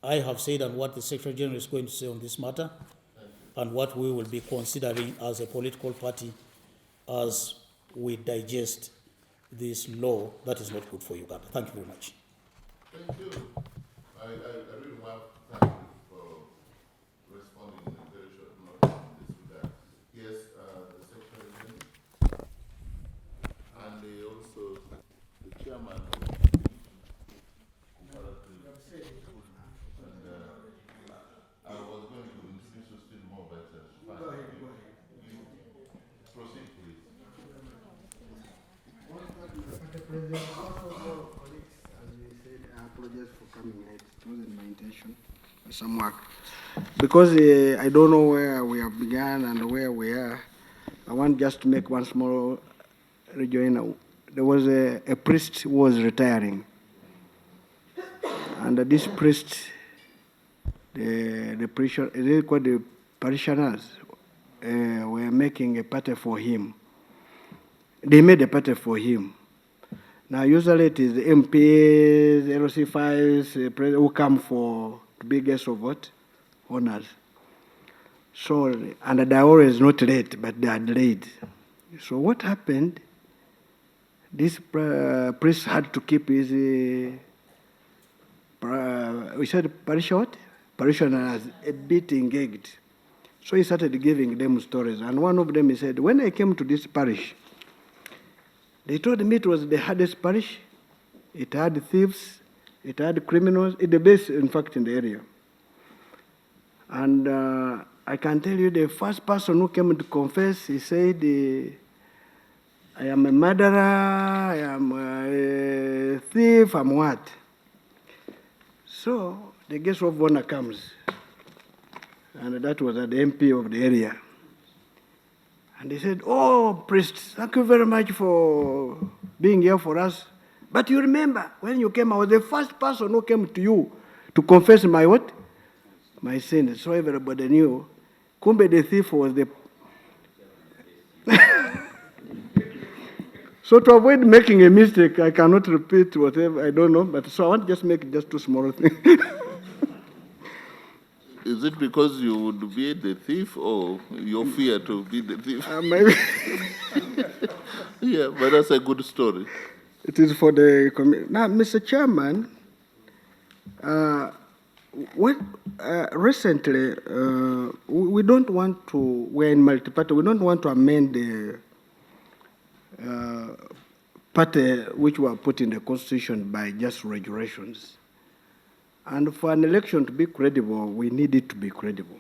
I have said and what the Secretary General is going to say on this matter and what we will be considering as a political party as we digest this law that is not good for Uganda. Thank you very much. Thank you. I really want to thank you for responding in a very short notice in this regard. Yes, the Secretary General and also the Chairman of the comparative. And I was going to insist still more, but fine. Go ahead. Proceed, please. Mr. President, first of all, colleagues, as we said, I apologize for coming late. It wasn't my intention. Some work. Because I don't know where we have begun and where we are, I want just to make one small rejoinder. There was a priest who was retiring. And this priest, the parishioners were making a party for him. They made a party for him. Now, usually it is the MPs, LC5s, who come to be guests of what? Honors. So, and they are always not late, but they are delayed. So what happened? This priest had to keep his, we said parishioners a bit engaged. So he started giving them stories. And one of them, he said, when I came to this parish, they told me it was the hardest parish. It had thieves, it had criminals, it's the best, in fact, in the area. And I can tell you the first person who came to confess, he said, I am a murderer, I am a thief, I'm what? So the guest of honor comes. And that was at the MP of the area. And he said, oh, priest, thank you very much for being here for us. But you remember, when you came, I was the first person who came to you to confess my what? My sin. So everybody knew. Kumbe the thief was the... So to avoid making a mistake, I cannot repeat whatever, I don't know, but so I want to just make just two small things. Is it because you would be the thief or your fear to be the thief? Maybe. Yeah, but that's a good story. It is for the committee. Now, Mr. Chairman, recently, we don't want to, we're in multi-party, we don't want to amend the party which were put in the Constitution by just regulations. And for an election to be credible, we need it to be credible.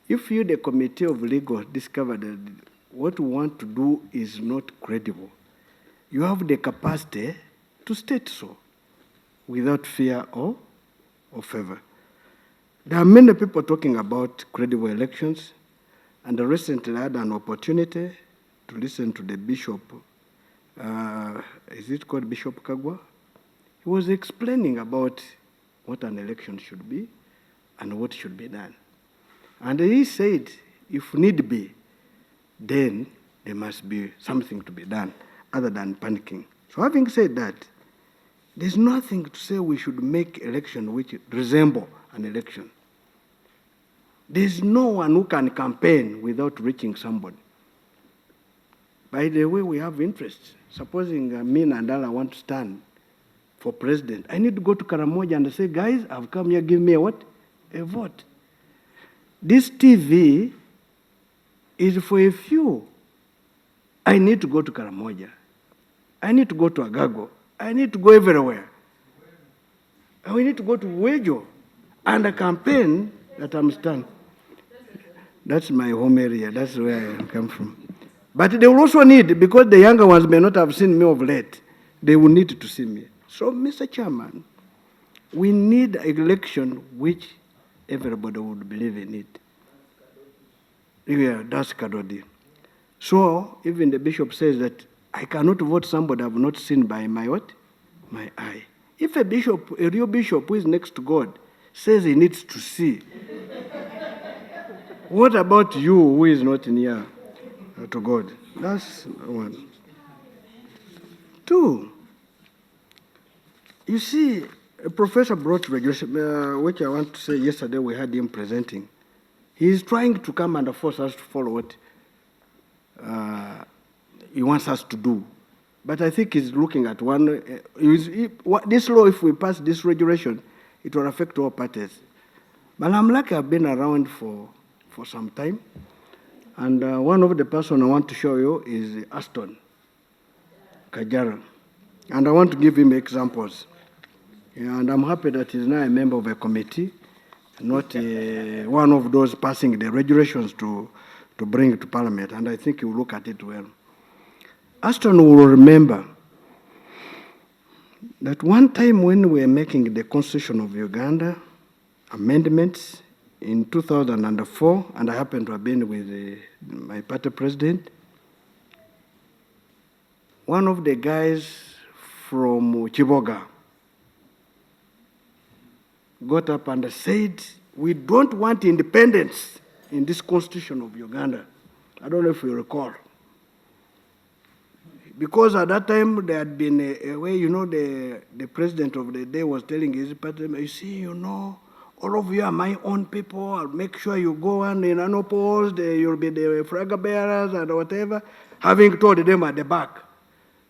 If you, the Committee of Legal, discover that what we want to do is not credible, you have the capacity to state so without fear or favor. There are many people talking about credible elections, and I recently had an opportunity to listen to the bishop. Is it called Bishop Kagwa? He was explaining about what an election should be and what should be done. And he said, if need be, then there must be something to be done other than panicking. So having said that, there's nothing to say we should make election which resemble an election. There's no one who can campaign without reaching somebody. By the way, we have interests. Supposing me and Andala want to stand for president, I need to go to Karamoja and say, guys, I've come here, give me a what? A vote. This TV is for a few. I need to go to Karamoja. I need to go to Agago. I need to go everywhere. And we need to go to Wejo and a campaign that I'm standing. That's my home area. That's where I come from. But they will also need, because the younger ones may not have seen me of late, they will need to see me. So, Mr. Chairman, we need an election which everybody would believe in it. Yeah, that's Kadodi. So even the bishop says that I cannot vote somebody I've not seen by my what? My eye. If a bishop, a real bishop who is next to God, says he needs to see, what about you who is not near to God? That's one. Two, you see, a professor brought regulation, which I want to say yesterday we had him presenting. He is trying to come and force us to follow what he wants us to do. But I think he's looking at one, this law, if we pass this regulation, it will affect all parties. But I'm lucky I've been around for some time. And one of the person I want to show you is Aston Kajara. And I want to give him examples. Yeah, and I'm happy that he's now a member of a committee, not one of those passing the regulations to bring it to Parliament. And I think he will look at it well. Aston will remember that one time when we were making the Constitution of Uganda amendments in 2004, and I happened to have been with my party president, one of the guys from Chiboga got up and said, we don't want independence in this Constitution of Uganda. I don't know if you recall. Because at that time there had been a way, the president of the day was telling his party, you see, all of you are my own people. I'll make sure you go on in unopposed, you'll be the flag bearers and whatever, having told them at the back.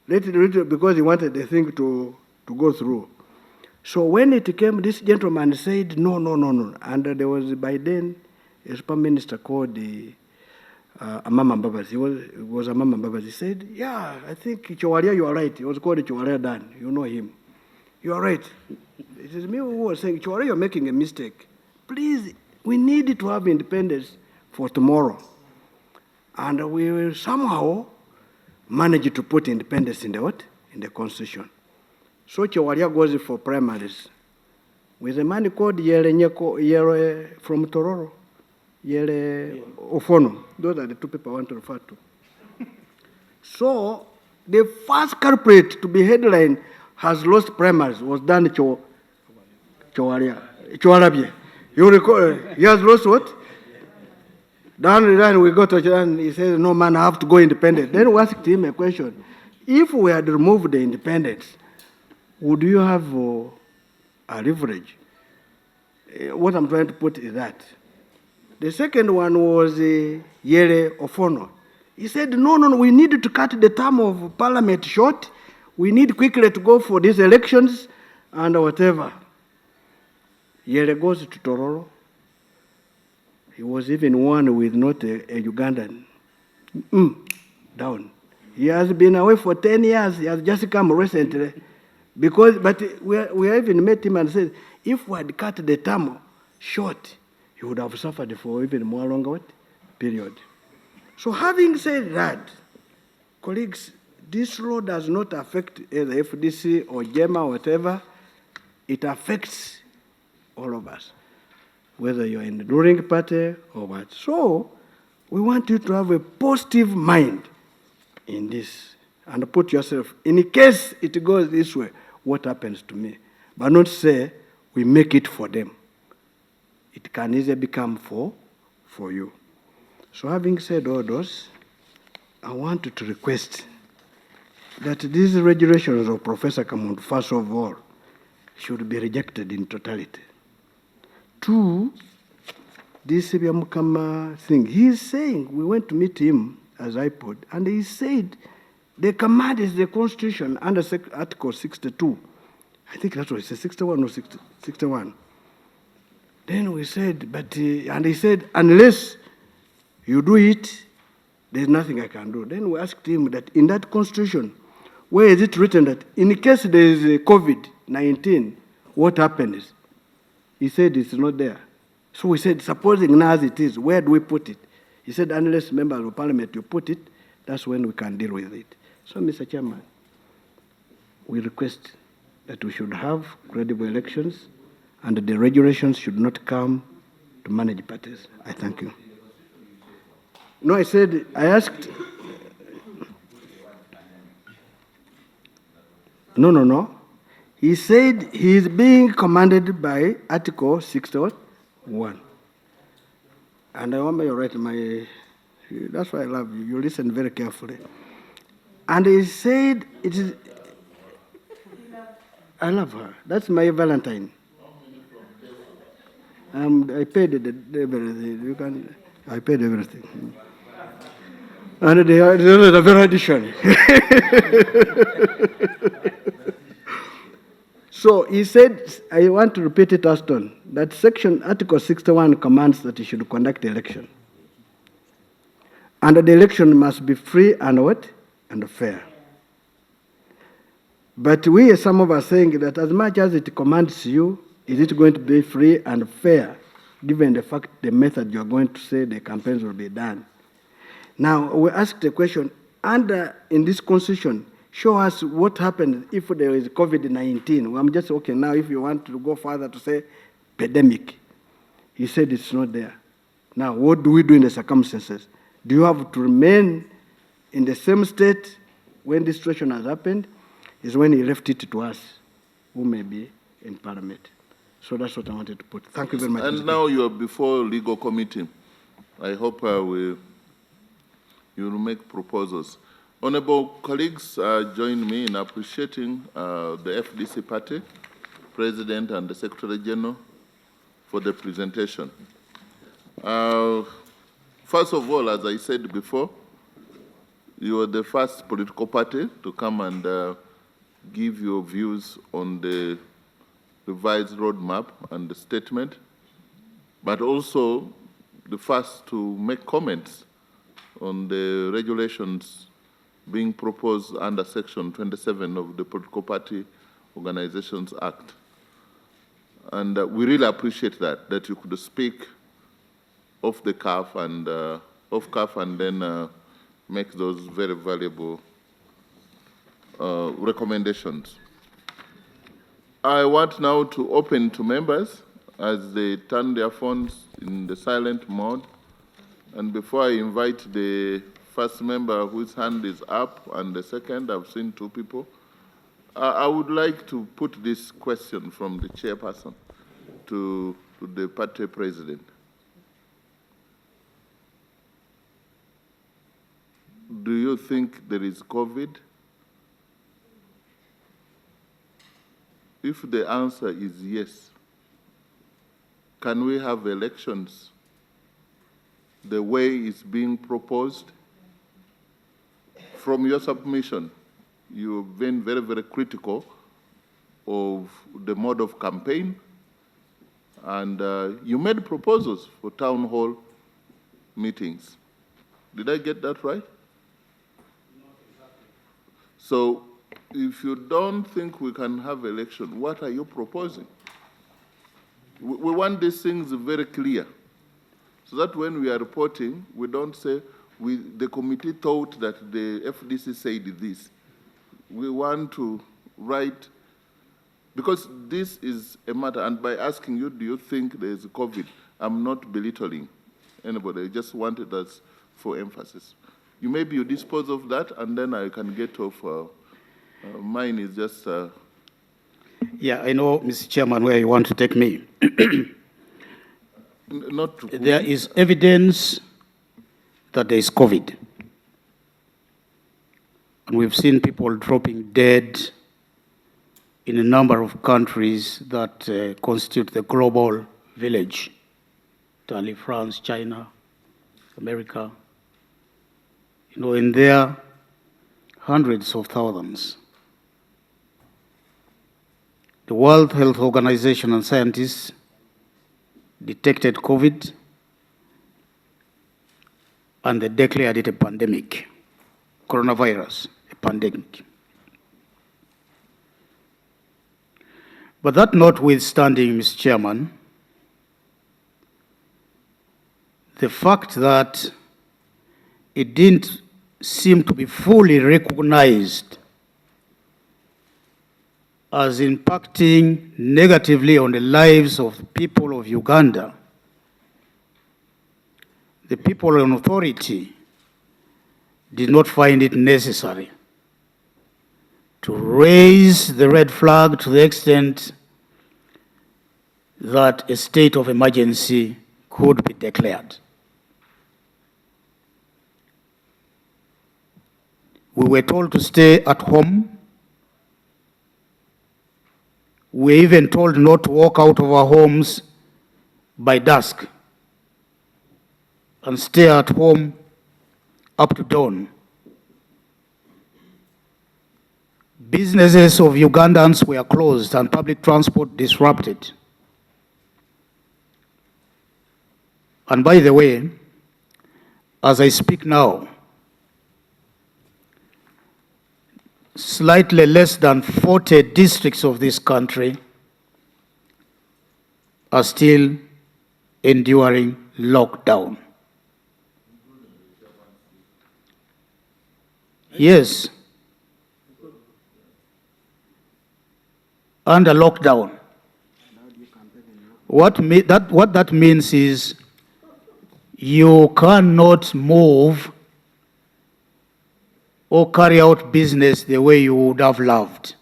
Because he wanted the thing to go through. So when it came, this gentleman said, no. And there was by then a super minister called Amama Mbabazi. It was Amama Mbabazi. He said, yeah, I think Chowalia, you are right. He was called Chowalia Dan. You know him. You are right. It is me who was saying, Chowalia, you're making a mistake. Please, we need to have independence for tomorrow. And we will somehow manage to put independence in the what? In the Constitution. So Chowalia goes for primaries with a man called Yere from Tororo. Yere Ofono. Those are the two people I want to refer to. So the first culprit to be headline has lost primaries was Dan Chowarabye. You recall, he has lost what? Then we got to Dan, he said, no man, I have to go independent. Then we asked him a question. If we had removed the independence, would you have a leverage? What I'm trying to put is that. The second one was Yere Ofono. He said, no, we need to cut the term of parliament short. We need quickly to go for these elections and whatever. Yere goes to Tororo. He was even one with not a Ugandan. Down. He has been away for 10 years. He has just come recently. But we even met him and said, if we had cut the term short, he would have suffered for even more longer period. So having said that, colleagues, this law does not affect either FDC or GEMA or whatever. It affects all of us, whether you're in the ruling party or what. So we want you to have a positive mind in this and put yourself, in case it goes this way, what happens to me? But not say we make it for them. It can easily become for you. So having said all those, I want to request that these regulations of Professor Kamuntu, first of all, should be rejected in totality. Two, this Mukama thing, he's saying, we went to meet him as I put, and he said, the command is the Constitution under Article 62. I think that's what he said, 61 or 61. Then we said, and he said, unless you do it, there's nothing I can do. Then we asked him that in that Constitution, where is it written that in case there is a COVID-19, what happens? He said it's not there. So we said, supposing now as it is, where do we put it? He said, unless members of parliament you put it, that's when we can deal with it. So, Mr. Chairman, we request that we should have credible elections and the regulations should not come to manage parties. I thank you. No, I asked. No. He said he is being commanded by Article 61. And I want you right, that's why I love you. You listen very carefully. And he said it is. I love her. That's my Valentine. I paid everything. I paid everything. And the very addition. So he said, I want to repeat it, Aston, that Article 61 commands that he should conduct the election. And the election must be free and what? And fair. But some of us saying that as much as it commands you, is it going to be free and fair, given the fact, the method you're going to say the campaigns will be done? Now, we ask the question, in this constitution, show us what happened if there is COVID-19. I'm just, okay, now if you want to go further to say pandemic, he said it's not there. Now, what do we do in the circumstances? Do you have to remain in the same state when this situation has happened? Is when he left it to us, who may be in Parliament. So that's what I wanted to put. Thank you very much. And now you are before legal committee. I hope you will make proposals. Honorable colleagues, join me in appreciating the FDC party, President and the Secretary General for the presentation. First of all, as I said before, you are the first political party to come and give your views on the revised roadmap and the statement, but also the first to make comments on the regulations being proposed under Section 27 of the Political Party Organizations Act. And we really appreciate that you could speak off the cuff and then make those very valuable recommendations. I want now to open to members as they turn their phones in the silent mode. And before I invite the first member whose hand is up and the second, I've seen two people, I would like to put this question from the chairperson to the party president. Do you think there is COVID? If the answer is yes, can we have elections the way it's being proposed? From your submission, you've been very, very critical of the mode of campaign, and you made proposals for town hall meetings. Did I get that right? So, if you don't think we can have election, what are you proposing? We want these things very clear, so that when we are reporting, we don't say, the committee thought that the FDC said this. We want to write, because this is a matter, and by asking you, do you think there is COVID? I'm not belittling anybody, I just wanted us for emphasis. Maybe you dispose of that, and then I can get off. Mine is just... Yeah, I know, Mr. Chairman, where you want to take me. Not to... There is evidence that there is COVID. And we've seen people dropping dead in a number of countries that constitute the global village. Italy, France, China, America. In there, hundreds of thousands. The World Health Organization and scientists detected COVID, and they declared it a pandemic, coronavirus, a pandemic. But that notwithstanding, Mr. Chairman, the fact that it didn't seem to be fully recognized as impacting negatively on the lives of the people of Uganda, the people in authority did not find it necessary to raise the red flag to the extent that a state of emergency could be declared. We were told to stay at home. We were even told not to walk out of our homes by dusk and stay at home up to dawn. Businesses of Ugandans were closed and public transport disrupted. And by the way, as I speak now, slightly less than 40 districts of this country are still enduring lockdown. Yes. Under lockdown. What that means is you cannot move or carry out business the way you would have loved.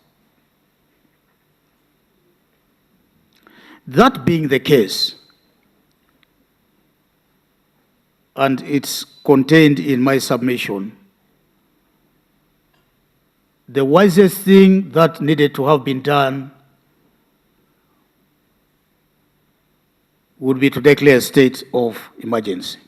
That being the case, and it's contained in my submission, the wisest thing that needed to have been done would be to declare a state of emergency.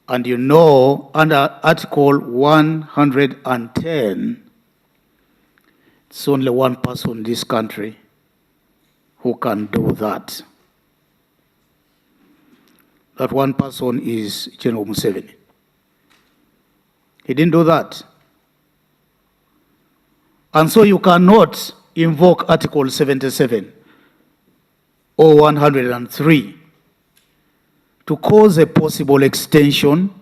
And you know, under Article 110, it's only one person in this country who can do that. That one person is General Museveni. He didn't do that. And so you cannot invoke Article 77 or 103 to cause a possible extension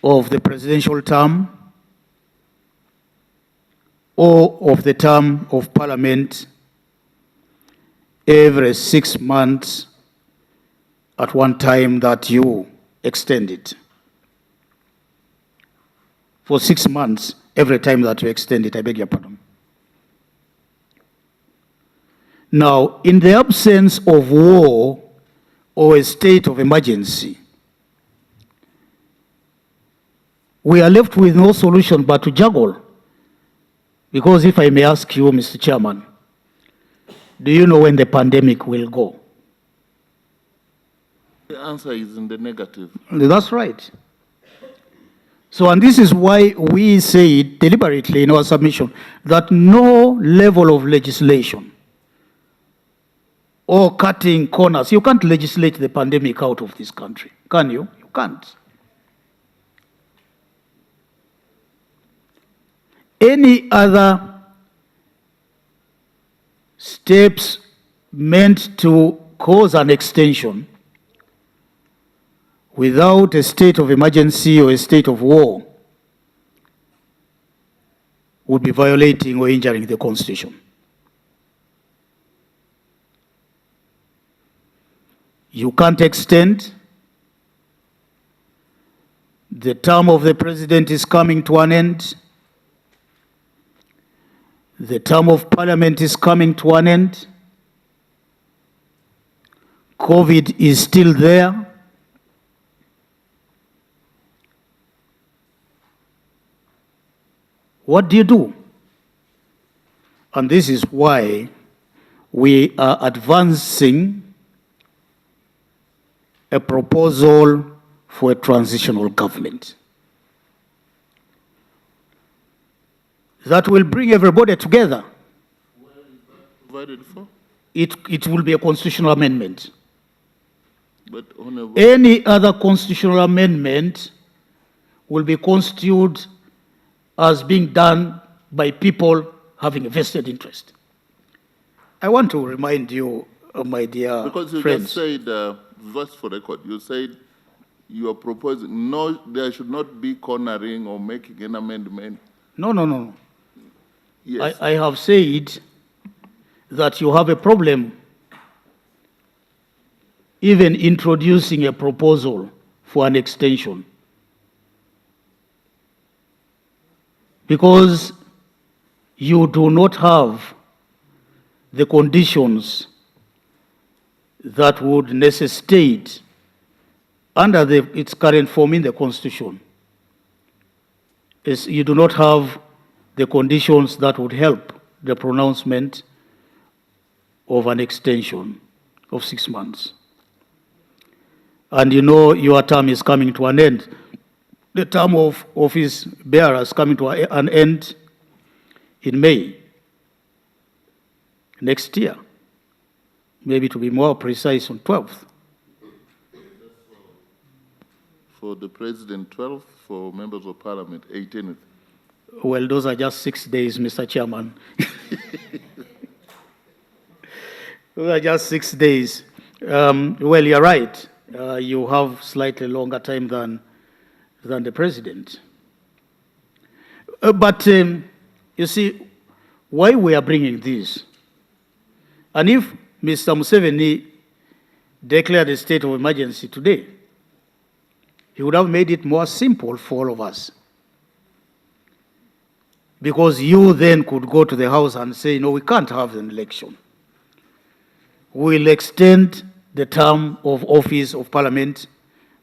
of the presidential term or of the term of parliament every 6 months at one time that you extend it. For 6 months, every time that you extend it, I beg your pardon. Now, in the absence of war or a state of emergency, we are left with no solution but to juggle. Because if I may ask you, Mr. Chairman, do you know when the pandemic will go? The answer is in the negative. That's right. So, and this is why we say deliberately in our submission that no level of legislation or cutting corners, you can't legislate the pandemic out of this country, can you? You can't. Any other steps meant to cause an extension without a state of emergency or a state of war would be violating or injuring the Constitution. You can't extend. The term of the president is coming to an end. The term of parliament is coming to an end. COVID is still there. What do you do? And this is why we are advancing a proposal for a transitional government that will bring everybody together. Where is that provided for? It will be a constitutional amendment. But on a Any other constitutional amendment will be constituted as being done by people having a vested interest. I want to remind you, my dear because you friends. just said, just for record, you said you are proposing, no, there should not be cornering or making an amendment. No. Yes. I have said that you have a problem even introducing a proposal for an extension. Because you do not have the conditions that would necessitate, under its current form in the Constitution, you do not have the conditions that would help the pronouncement of an extension of 6 months. And you know your term is coming to an end. The term of office bearer is coming to an end in May next year. Maybe to be more precise, on 12th. For the president, 12th, for members of parliament, 18th. Well, those are just 6 days, Mr. Chairman. Those are just 6 days. Well, you're right. You have slightly longer time than the president. But you see, why we are bringing this, and if Mr. Museveni declared a state of emergency today, he would have made it more simple for all of us. Because you then could go to the House and say, no, we can't have an election. We'll extend the term of office of Parliament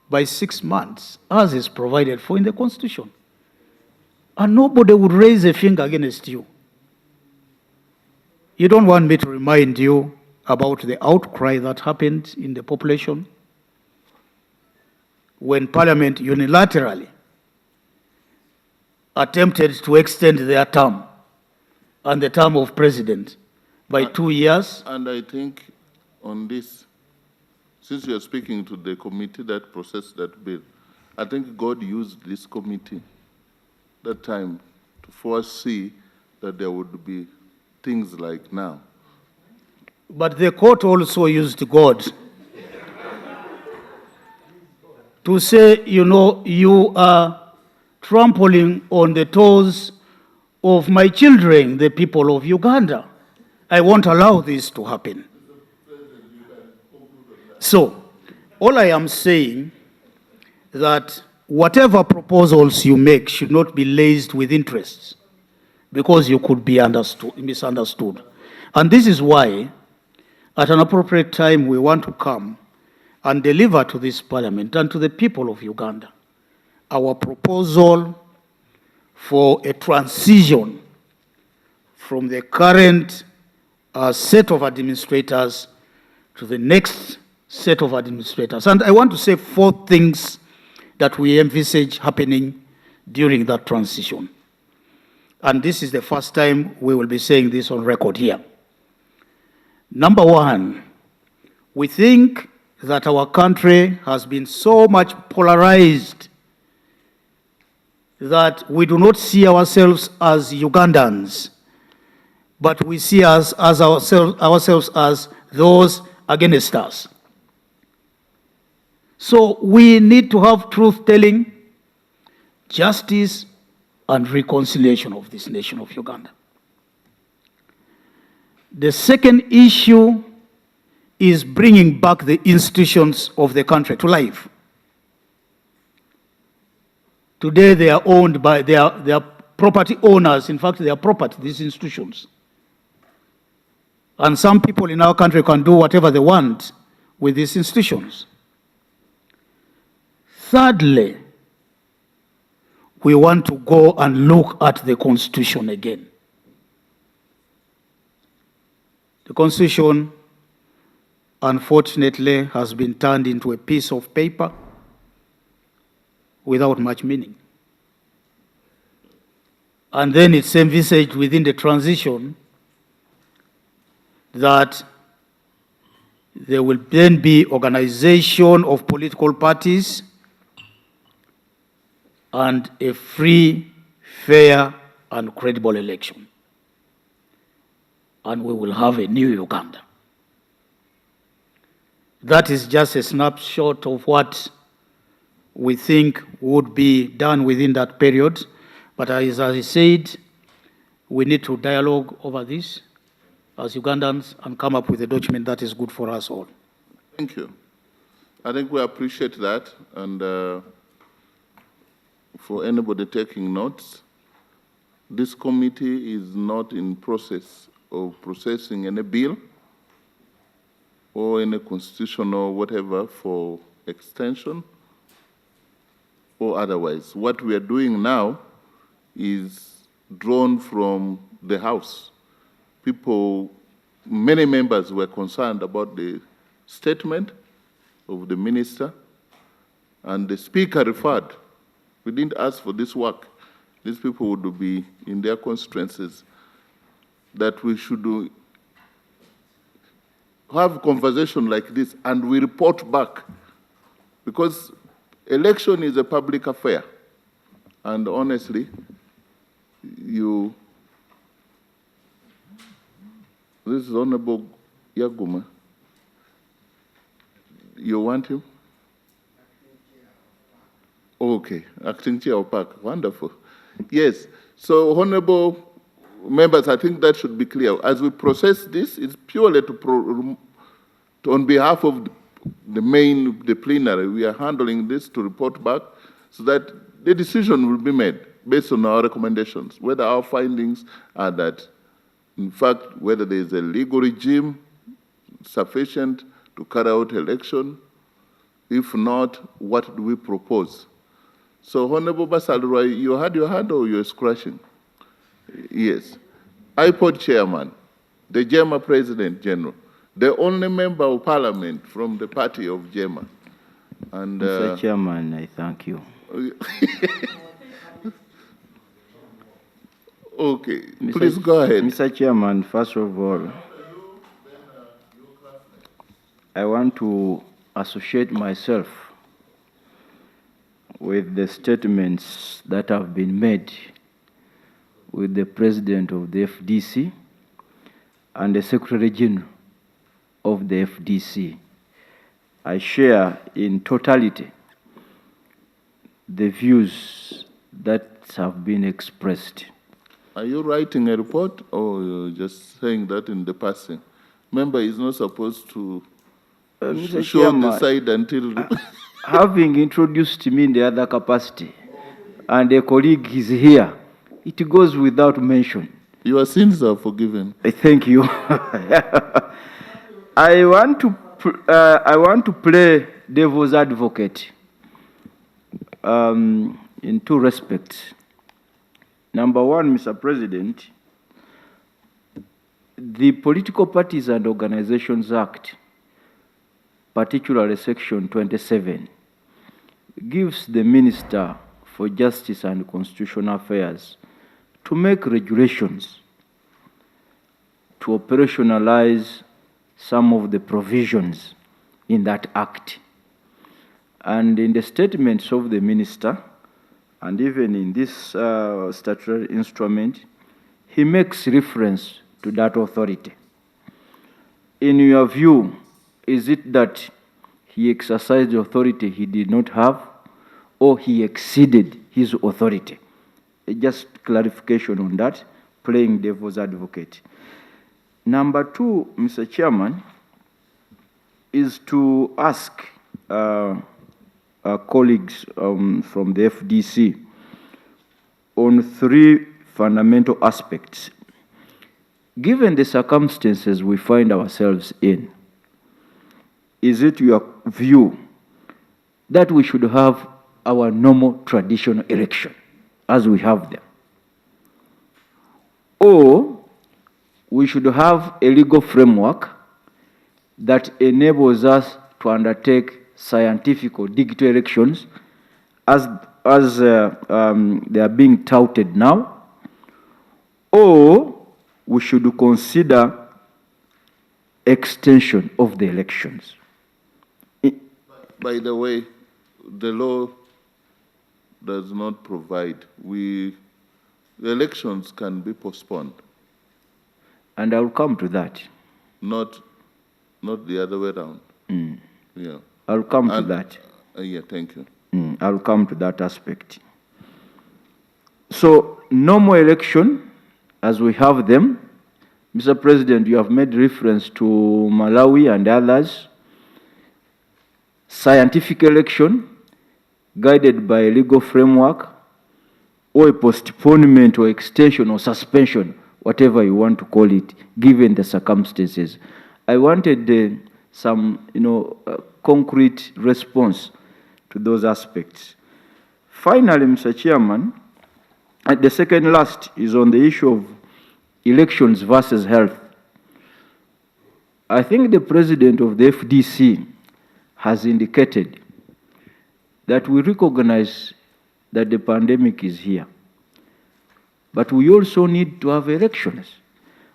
by 6 months, as is provided for in the Constitution. And nobody would raise a finger against you. You don't want me to remind you about the outcry that happened in the population when Parliament unilaterally attempted to extend their term and the term of president by 2 years. And I think on this, since you are speaking to the committee that processed that bill, I think God used this committee that time to foresee that there would be things like now. But the court also used God to say, you know, you are trampling on the toes of my children, the people of Uganda. I won't allow this to happen. So, all I am saying that whatever proposals you make should not be laced with interests, because you could be misunderstood. And this is why, at an appropriate time, we want to come and deliver to this parliament and to the people of Uganda our proposal for a transition from the current set of administrators to the next set of administrators. And I want to say 4 things that we envisage happening during that transition. And this is the first time we will be saying this on record here. Number 1, we think that our country has been so much polarized that we do not see ourselves as Ugandans, but we see us as ourselves as those against us. So we need to have truth-telling, justice, and reconciliation of this nation of Uganda. The second issue is bringing back the institutions of the country to life. Today they are owned by, they are property owners. In fact, they are property, these institutions. And some people in our country can do whatever they want with these institutions. Thirdly, we want to go and look at the Constitution again. The Constitution, unfortunately, has been turned into a piece of paper without much meaning. And then it's envisaged within the transition that there will then be organization of political parties and a free, fair, and credible election. And we will have a new Uganda. That is just a snapshot of what we think would be done within that period. But as I said, we need to dialogue over this as Ugandans and come up with a document that is good for us all. Thank you. I think we appreciate that, and for anybody taking notes, this committee is not in process of processing any bill or any constitutional whatever for extension or otherwise. What we are doing now is drawn from the House. People, many members were concerned about the statement of the minister, and the speaker referred. We didn't ask for this work. These people would be in their constituencies, that we should have a conversation like this and we report back, because election is a public affair. And honestly, this is Honorable Yaguma. You want him? Okay, acting chair of PAC, wonderful. Yes, so honorable members, I think that should be clear. As we process this, it's purely on behalf of the plenary, we are handling this to report back so that the decision will be made based on our recommendations, whether our findings are that, in fact, whether there is a legal regime sufficient to carry out election. If not, what do we propose? So, Honorable Basalroy, you had your hand or you're scratching? Yes. IPOD chairman, the JEMA president general, the only member of parliament from the party of JEMA. And, Mr. Chairman, I thank you. Okay, please go ahead. Mr. Chairman, first of all, I want to associate myself with the statements that have been made with the President of the FDC and the Secretary General of the FDC. I share in totality the views that have been expressed. Are you writing a report or you're just saying that in the passing? Member is not supposed to Mr. show Chairman, the side until... having introduced me in the other capacity, and a colleague is here, it goes without mention. Your sins are forgiven. Thank you. I want to play devil's advocate in two respects. Number one, Mr. President, the Political Parties and Organizations Act, particularly Section 27, gives the Minister for Justice and Constitutional Affairs to make regulations to operationalize some of the provisions in that act. And in the statements of the Minister, and even in this statutory instrument, he makes reference to that authority. In your view, is it that he exercised the authority he did not have, or he exceeded his authority? Just clarification on that, playing devil's advocate. Number two, Mr. Chairman, is to ask colleagues from the FDC on three fundamental aspects. Given the circumstances we find ourselves in, is it your view that we should have our normal traditional election as we have them? Or we should have a legal framework that enables us to undertake scientific or digital elections as they are being touted now? Or we should consider extension of the elections? By the way, the law does not provide. The elections can be postponed. And I'll come to that. Not the other way around. Yeah. I'll come to that. Yeah, thank you. I'll come to that aspect. So, normal election, as we have them, Mr. President, you have made reference to Malawi and others. Scientific election, guided by a legal framework, or a postponement or extension or suspension, whatever you want to call it, given the circumstances. I wanted some, concrete response to those aspects. Finally, Mr. Chairman, the second last is on the issue of elections versus health. I think the president of the FDC has indicated that we recognize that the pandemic is here, but we also need to have elections.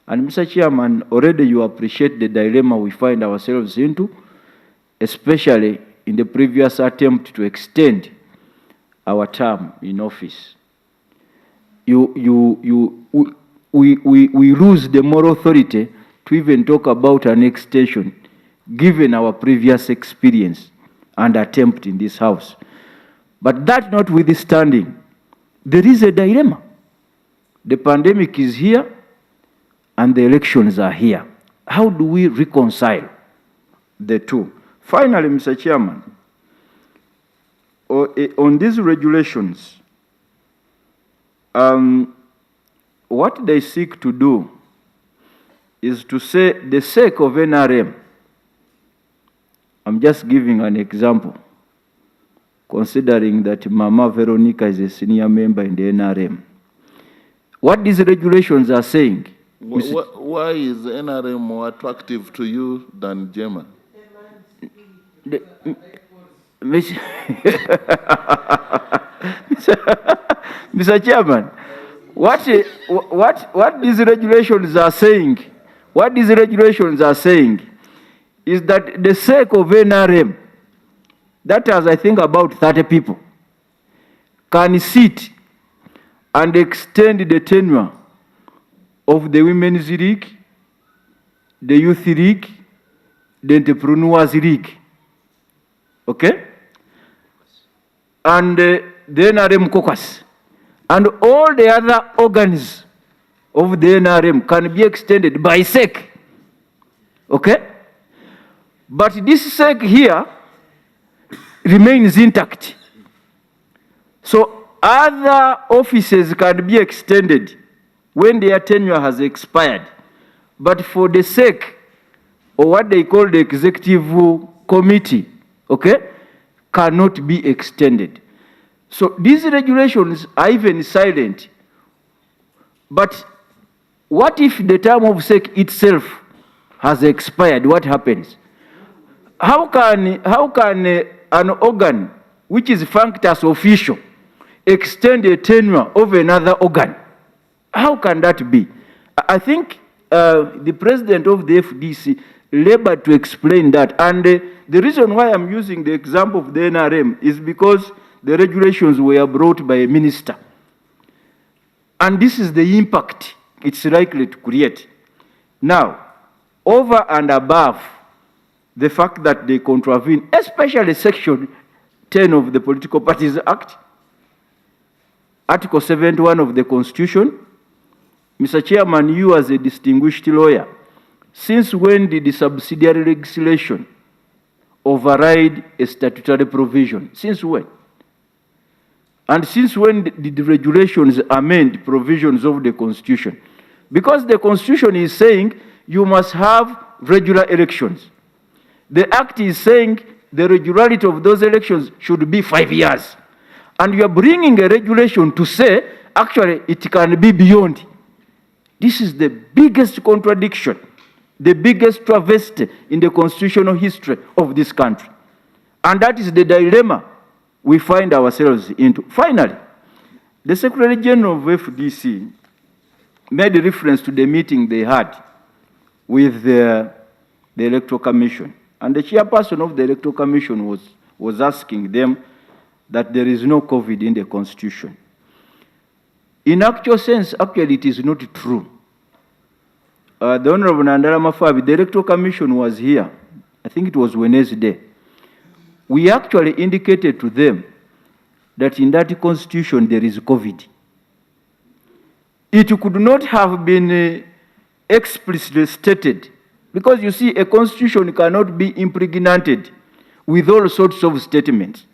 And Mr. Chairman, already you appreciate the dilemma we find ourselves into, especially in the previous attempt to extend our term in office. We lose the moral authority to even talk about an extension, given our previous experience and attempt in this House. But that notwithstanding, there is a dilemma. The pandemic is here and the elections are here. How do we reconcile the two? Finally, Mr. Chairman, on these regulations, what they seek to do is to say the sake of NRM. I'm just giving an example, considering that Mama Veronica is a senior member in the NRM. What these regulations are saying. Why is NRM more attractive to you than German? Mr. Chairman, what these regulations are saying, is that the sake of NRM, that has, I think, about 30 people, can sit and extend the tenure of the Women's League, the Youth League, the Entrepreneurs League. Okay? And the NRM caucus. And all the other organs of the NRM can be extended by SEC. Okay? But this SEC here remains intact. So other offices can be extended when their tenure has expired. But for the SEC, or what they call the executive committee, okay, cannot be extended. So these regulations are even silent. But what if the term of SEC itself has expired? What happens? How can an organ which is functioned as official extend a tenure of another organ? How can that be? I think the president of the FDC labored to explain that. And the reason why I'm using the example of the NRM is because the regulations were brought by a minister. And this is the impact it's likely to create. Now, over and above the fact that they contravene, especially Section 10 of the Political Parties Act, Article 71 of the Constitution. Mr. Chairman, you as a distinguished lawyer, since when did the subsidiary legislation override a statutory provision? Since when? And since when did the regulations amend provisions of the Constitution? Because the Constitution is saying you must have regular elections. The Act is saying the regularity of those elections should be 5 years. And you are bringing a regulation to say, actually, it can be beyond. This is the biggest contradiction, the biggest travesty in the constitutional history of this country. And that is the dilemma we find ourselves into. Finally, the Secretary General of FDC made reference to the meeting they had with the Electoral Commission. And the chairperson of the Electoral Commission was asking them that there is no COVID in the Constitution. In actual sense, actually, it is not true. The Honorable Nandala Mafabi, the Electoral Commission was here. I think it was Wednesday. We actually indicated to them that in that constitution there is COVID. It could not have been explicitly stated, because you see, a constitution cannot be impregnated with all sorts of statements.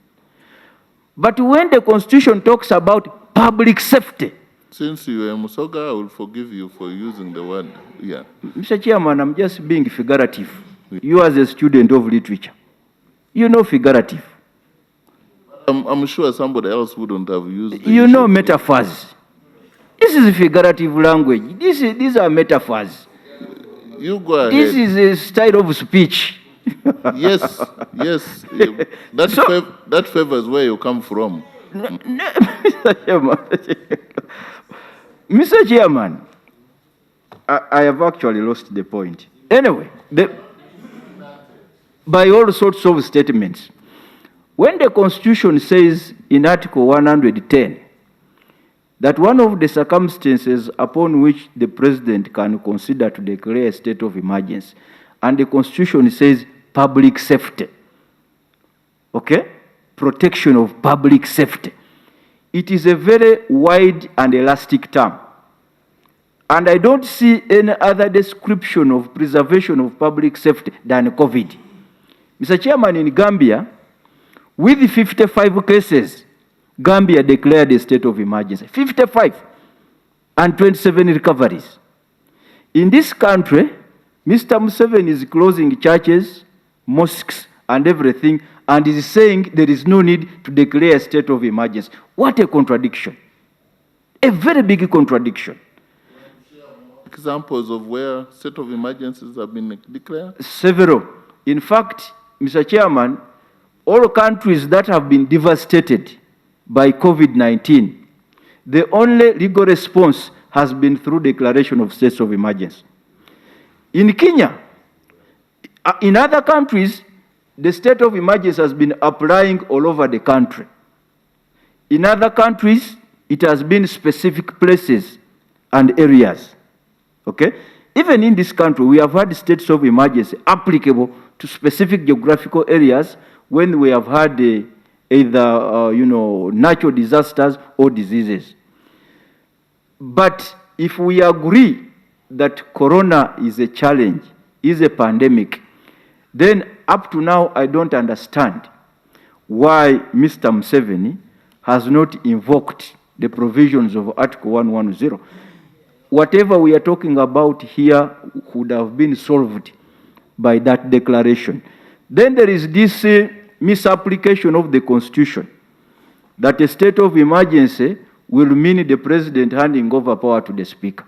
But when the constitution talks about public safety, Since you are Musoga, I will forgive you for using the word, yeah. Mr. Chairman, I'm just being figurative. You as a student of literature, you know figurative. I'm sure somebody else wouldn't have used the You know issue. metaphors. This is figurative language. These are metaphors. You go ahead. This is a style of speech. Yes, yes. That favors where you come from. Mr. Chairman, Mr. Chairman, I have actually lost the point. Anyway, by all sorts of statements, when the Constitution says in Article 110 that one of the circumstances upon which the President can consider to declare a state of emergency, and the Constitution says public safety, okay? Protection of public safety. It is a very wide and elastic term. And I don't see any other description of preservation of public safety than COVID. Mr. Chairman, in Gambia, with 55 cases, Gambia declared a state of emergency. 55 and 27 recoveries. In this country, Mr. Museveni is closing churches, mosques, and everything, and is saying there is no need to declare a state of emergency. What a contradiction. A very big contradiction. Examples of where state of emergencies have been declared? Several. In fact, Mr. Chairman, all countries that have been devastated by COVID-19, the only legal response has been through declaration of states of emergency. In Kenya, in other countries, the state of emergency has been applying all over the country. In other countries, it has been specific places and areas. Okay? Even in this country, we have had states of emergency applicable to specific geographical areas when we have had either natural disasters or diseases. But if we agree that corona is a challenge, is a pandemic, then up to now I don't understand why Mr. Museveni has not invoked the provisions of Article 110. Whatever we are talking about here would have been solved by that declaration. Then there is this misapplication of the Constitution, that a state of emergency will mean the President handing over power to the Speaker.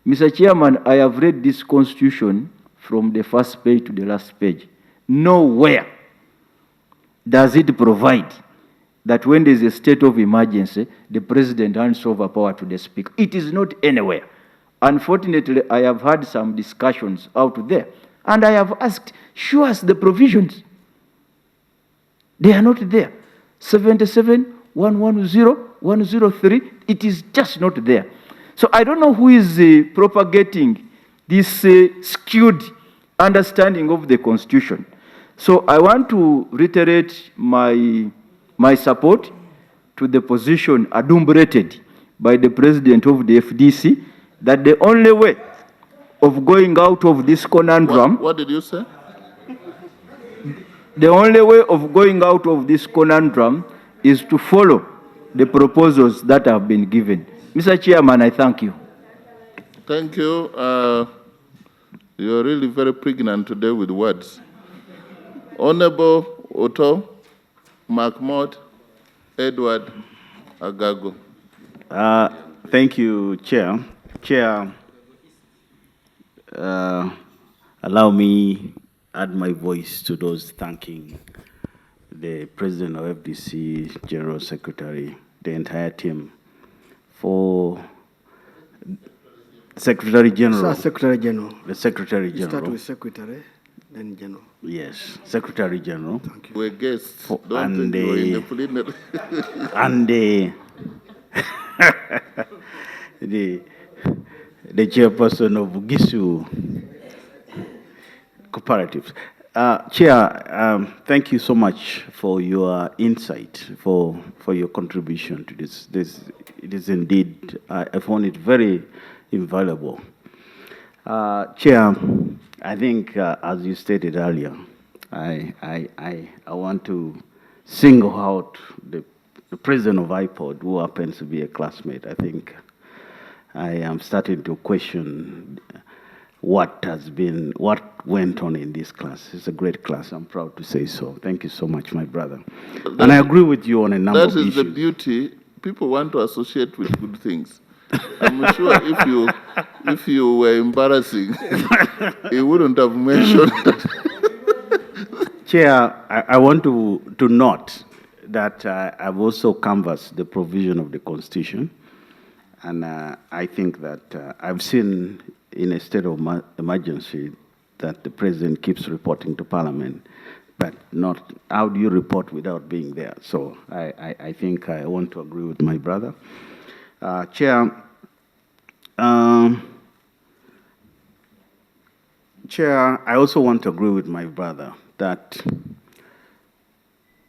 Mr. Chairman, I have read this Constitution from the first page to the last page. Nowhere does it provide that when there is a state of emergency, the President hands over power to the Speaker. It is not anywhere. Unfortunately, I have had some discussions out there, and I have asked, show us the provisions. They are not there. 77, 110, 103, it is just not there. So I don't know who is propagating this skewed understanding of the Constitution. So I want to reiterate my support to the position adumbrated by the President of the FDC, that the only way of going out of this conundrum... What did you say? The only way of going out of this conundrum is to follow the proposals that have been given. Mr. Chairman, I thank you. Thank you. You're really very pregnant today with words. Honorable Otto, Mahmoud, Edward Agago. Thank you, Chair. Chair, allow me add my voice to those thanking the President of FDC, General Secretary, the entire team for Secretary General. Sir, Secretary General. The Secretary You start General. with Secretary, then General. Yes, Secretary General. Thank you. We're guests. For- Don't and think you're in the- the plenary. And the chairperson of Gisu Cooperatives. Chair, thank you so much for your insight, for your contribution to this. It is indeed, I found it very invaluable. Chair, I think, as you stated earlier, I want to single out the president of IPOD, who happens to be a classmate. I think I am starting to question what went on in this class. It's a great class. I'm proud to say so. Thank you so much, my brother. And I agree with you on a number of issues. That is the beauty. People want to associate with good things. I'm sure if you were embarrassing, you wouldn't have mentioned that. Chair, I want to note that I've also canvassed the provision of the Constitution, and I think that I've seen in a state of emergency that the president keeps reporting to Parliament, but not how do you report without being there? So I think I want to agree with my brother. Chair, Chair, I also want to agree with my brother that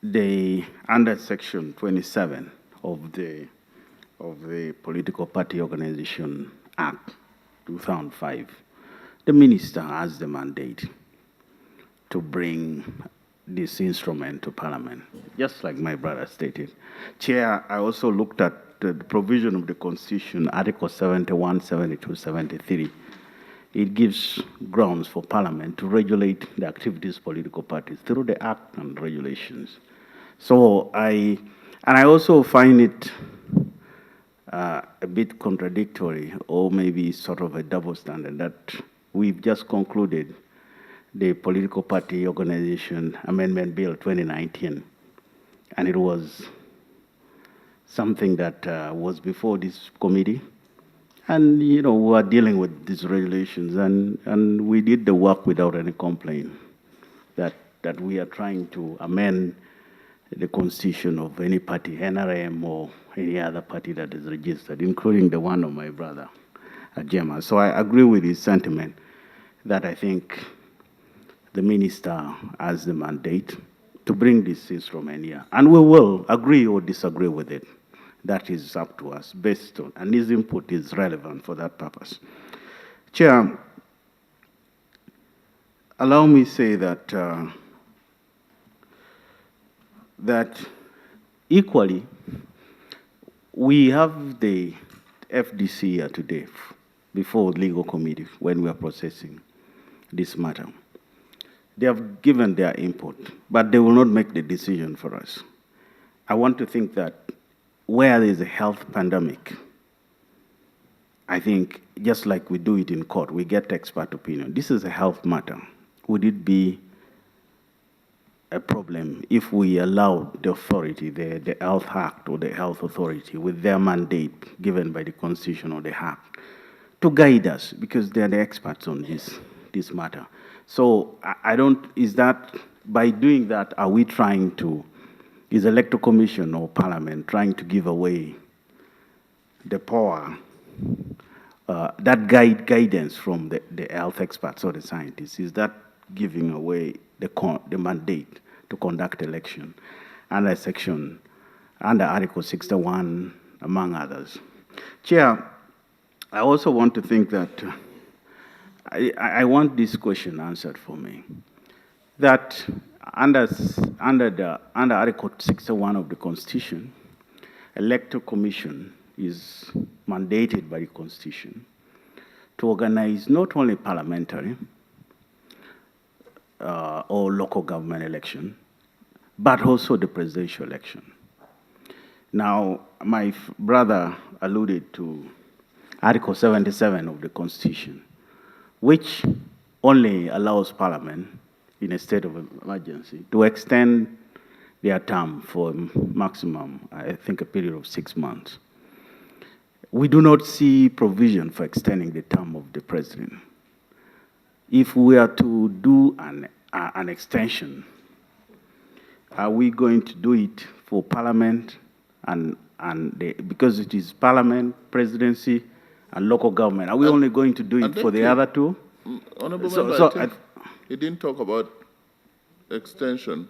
under Section 27 of the Political Party Organization Act 2005, the minister has the mandate to bring this instrument to Parliament, just like my brother stated. Chair, I also looked at the provision of the Constitution, Article 71, 72, 73. It gives grounds for Parliament to regulate the activities of political parties through the Act and regulations. So I also find it a bit contradictory, or maybe sort of a double standard, that we've just concluded the Political Party Organization Amendment Bill 2019, and it was something that was before this committee, and we are dealing with these regulations, and we did the work without any complaint that we are trying to amend the constitution of any party, NRM or any other party that is registered, including the one of my brother, Ajema. So I agree with his sentiment that I think the minister has the mandate to bring this instrument here. And we will agree or disagree with it. That is up to us, based on, and his input is relevant for that purpose. Chair, allow me to say that that equally, we have the FDC here today before legal committee when we are processing this matter. They have given their input, but they will not make the decision for us. I want to think that where there is a health pandemic, I think just like we do it in court, we get expert opinion. This is a health matter. Would it be a problem if we allow the authority, the Health Act or the Health Authority, with their mandate given by the Constitution or the Act, to guide us, because they are the experts on this matter. So is that, by doing that, are we trying to, is Electoral Commission or Parliament trying to give away the power, that guidance from the health experts or the scientists? Is that giving away the mandate to conduct election under Article 61, among others? Chair, I also want to think that I want this question answered for me. That under Article 61 of the Constitution, Electoral Commission is mandated by the Constitution to organize not only parliamentary or local government election, but also the presidential election. Now, my brother alluded to Article 77 of the Constitution, which only allows Parliament in a state of emergency to extend their term for maximum, I think, a period of 6 months. We do not see provision for extending the term of the president. If we are to do an extension, are we going to do it for Parliament because it is Parliament, presidency, and local government? Are we only going to do it for the other two? Honorable Member, he didn't talk about extension,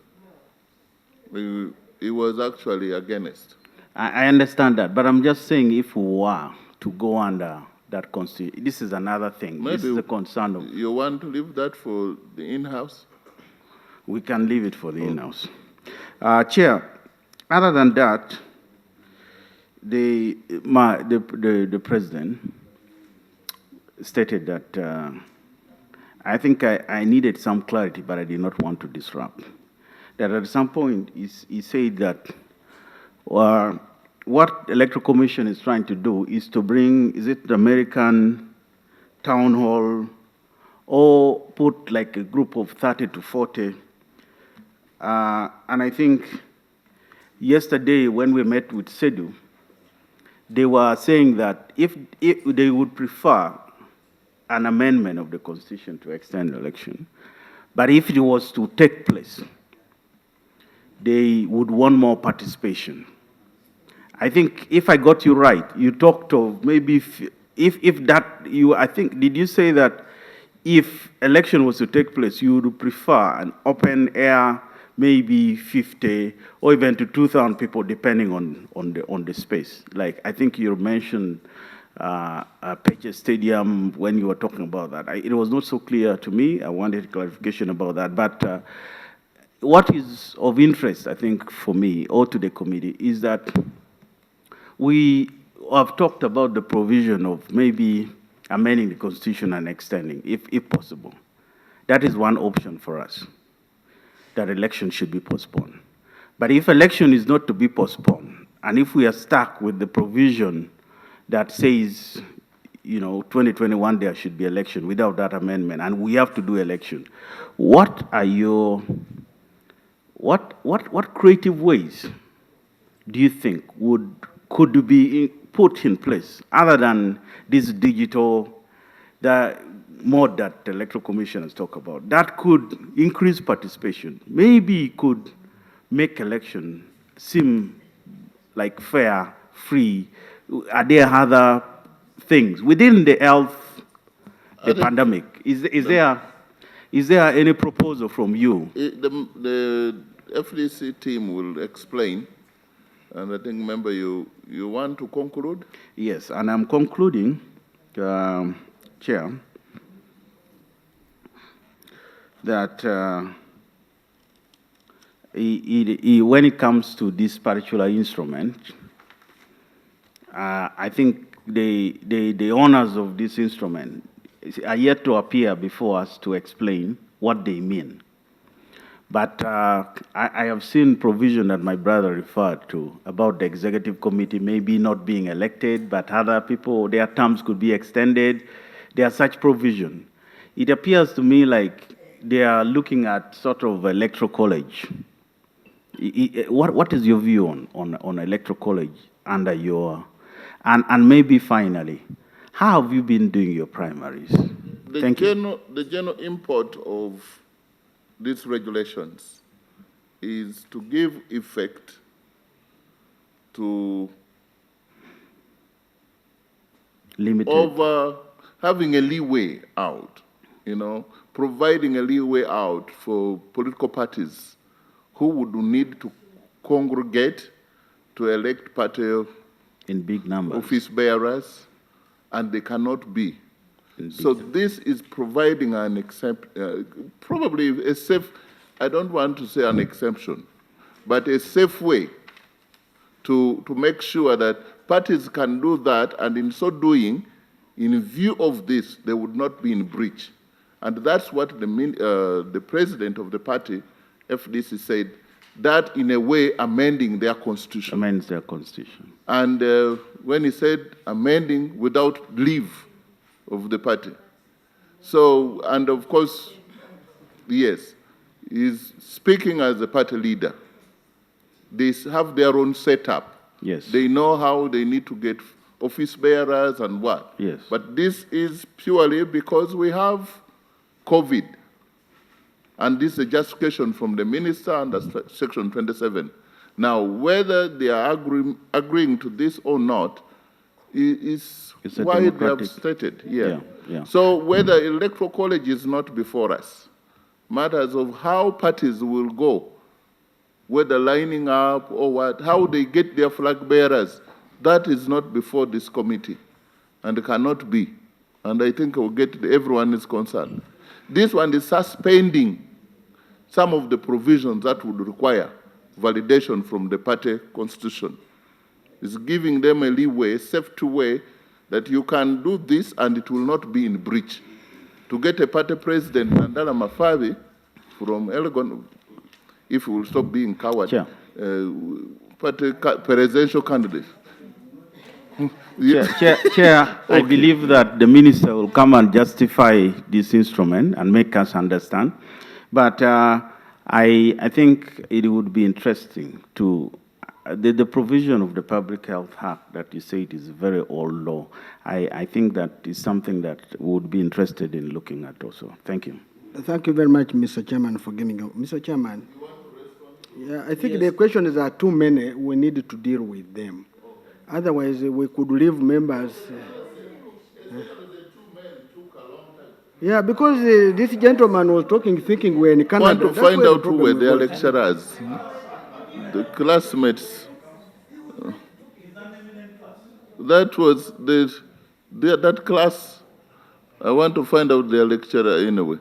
he was actually against. I understand that, but I'm just saying if we were to go under that constitution, this is another thing. This is a concern of, You want to leave that for the in-house? we can leave it for the in-house. Chair, other than that, the president stated that I think I needed some clarity, but I did not want to disrupt. That at some point he said that what Electoral Commission is trying to do is to bring, is it the American town hall, or put like a group of 30 to 40. And I think yesterday when we met with SEDU, they were saying that if they would prefer an amendment of the Constitution to extend the election, but if it was to take place, they would want more participation. I think if I got you right, you talked of maybe if that you, I think, did you say that if election was to take place, you would prefer an open air, maybe 50 or even to 2,000 people, depending on the space? Like I think you mentioned Peche Stadium when you were talking about that. It was not so clear to me. I wanted clarification about that. But what is of interest, I think, for me or to the committee is that we have talked about the provision of maybe amending the Constitution and extending, if possible. That is one option for us, that election should be postponed. But if election is not to be postponed, and if we are stuck with the provision that says, 2021 there should be election without that amendment, and we have to do election, what are your, what creative ways do you think could be put in place other than this digital mode that the Electoral Commission has talked about that could increase participation, maybe could make election seem like fair, free? Are there other things within the health, the pandemic? Is there any proposal from you? The FDC team will explain. And I think, member, you want to conclude? Yes, and I'm concluding, Chair, that when it comes to this particular instrument, I think the owners of this instrument are yet to appear before us to explain what they mean. But I have seen provision that my brother referred to about the executive committee maybe not being elected, but other people, their terms could be extended. There are such provision. It appears to me like they are looking at sort of electoral college. What is your view on electoral college under your, and maybe finally, how have you been doing your primaries? The general import of these regulations is to give effect to having a leeway out, providing a leeway out for political parties who would need to congregate to elect party in big numbers, office bearers, and they cannot be. So this is providing an probably a safe, I don't want to say an exemption, but a safe way to make sure that parties can do that, and in so doing, in view of this, they would not be in breach. And that's what the president of the party, FDC, said, that in a way amending their constitution. Amends their constitution. And when he said amending without leave of the party. So, and of course, yes, he's speaking as a party leader. They have their own setup. Yes. They know how they need to get office bearers and what. Yes. But this is purely because we have COVID. And this is a justification from the minister under Section 27. Now, whether they are agreeing to this or not is why they have stated. Yeah. Yeah. So whether electoral college is not before us, matters of how parties will go, whether lining up or what, how they get their flag bearers, that is not before this committee and cannot be. And I think we'll get everyone is concerned. This one is suspending some of the provisions that would require validation from the party constitution. It's giving them a leeway, a safety way that you can do this and it will not be in breach. To get a party president, Nandala Mafabi, from Elgon, if we will stop being coward, Chair. Party presidential candidate. Chair, I believe that the minister will come and justify this instrument and make us understand. But I think it would be interesting to, the provision of the Public Health Act that you say it is a very old law. I think that is something that we would be interested in looking at also. Thank you. Thank you very much, Mr. Chairman, for giving up. Mr. Chairman, yeah, I think the questions are too many. We need to deal with them. Otherwise, we could leave members. Yeah, because this gentleman was talking, thinking we're in Canada. Want to That's find where the out who problem were their was. lecturers, the classmates. That was that class. I want to find out their lecturer anyway.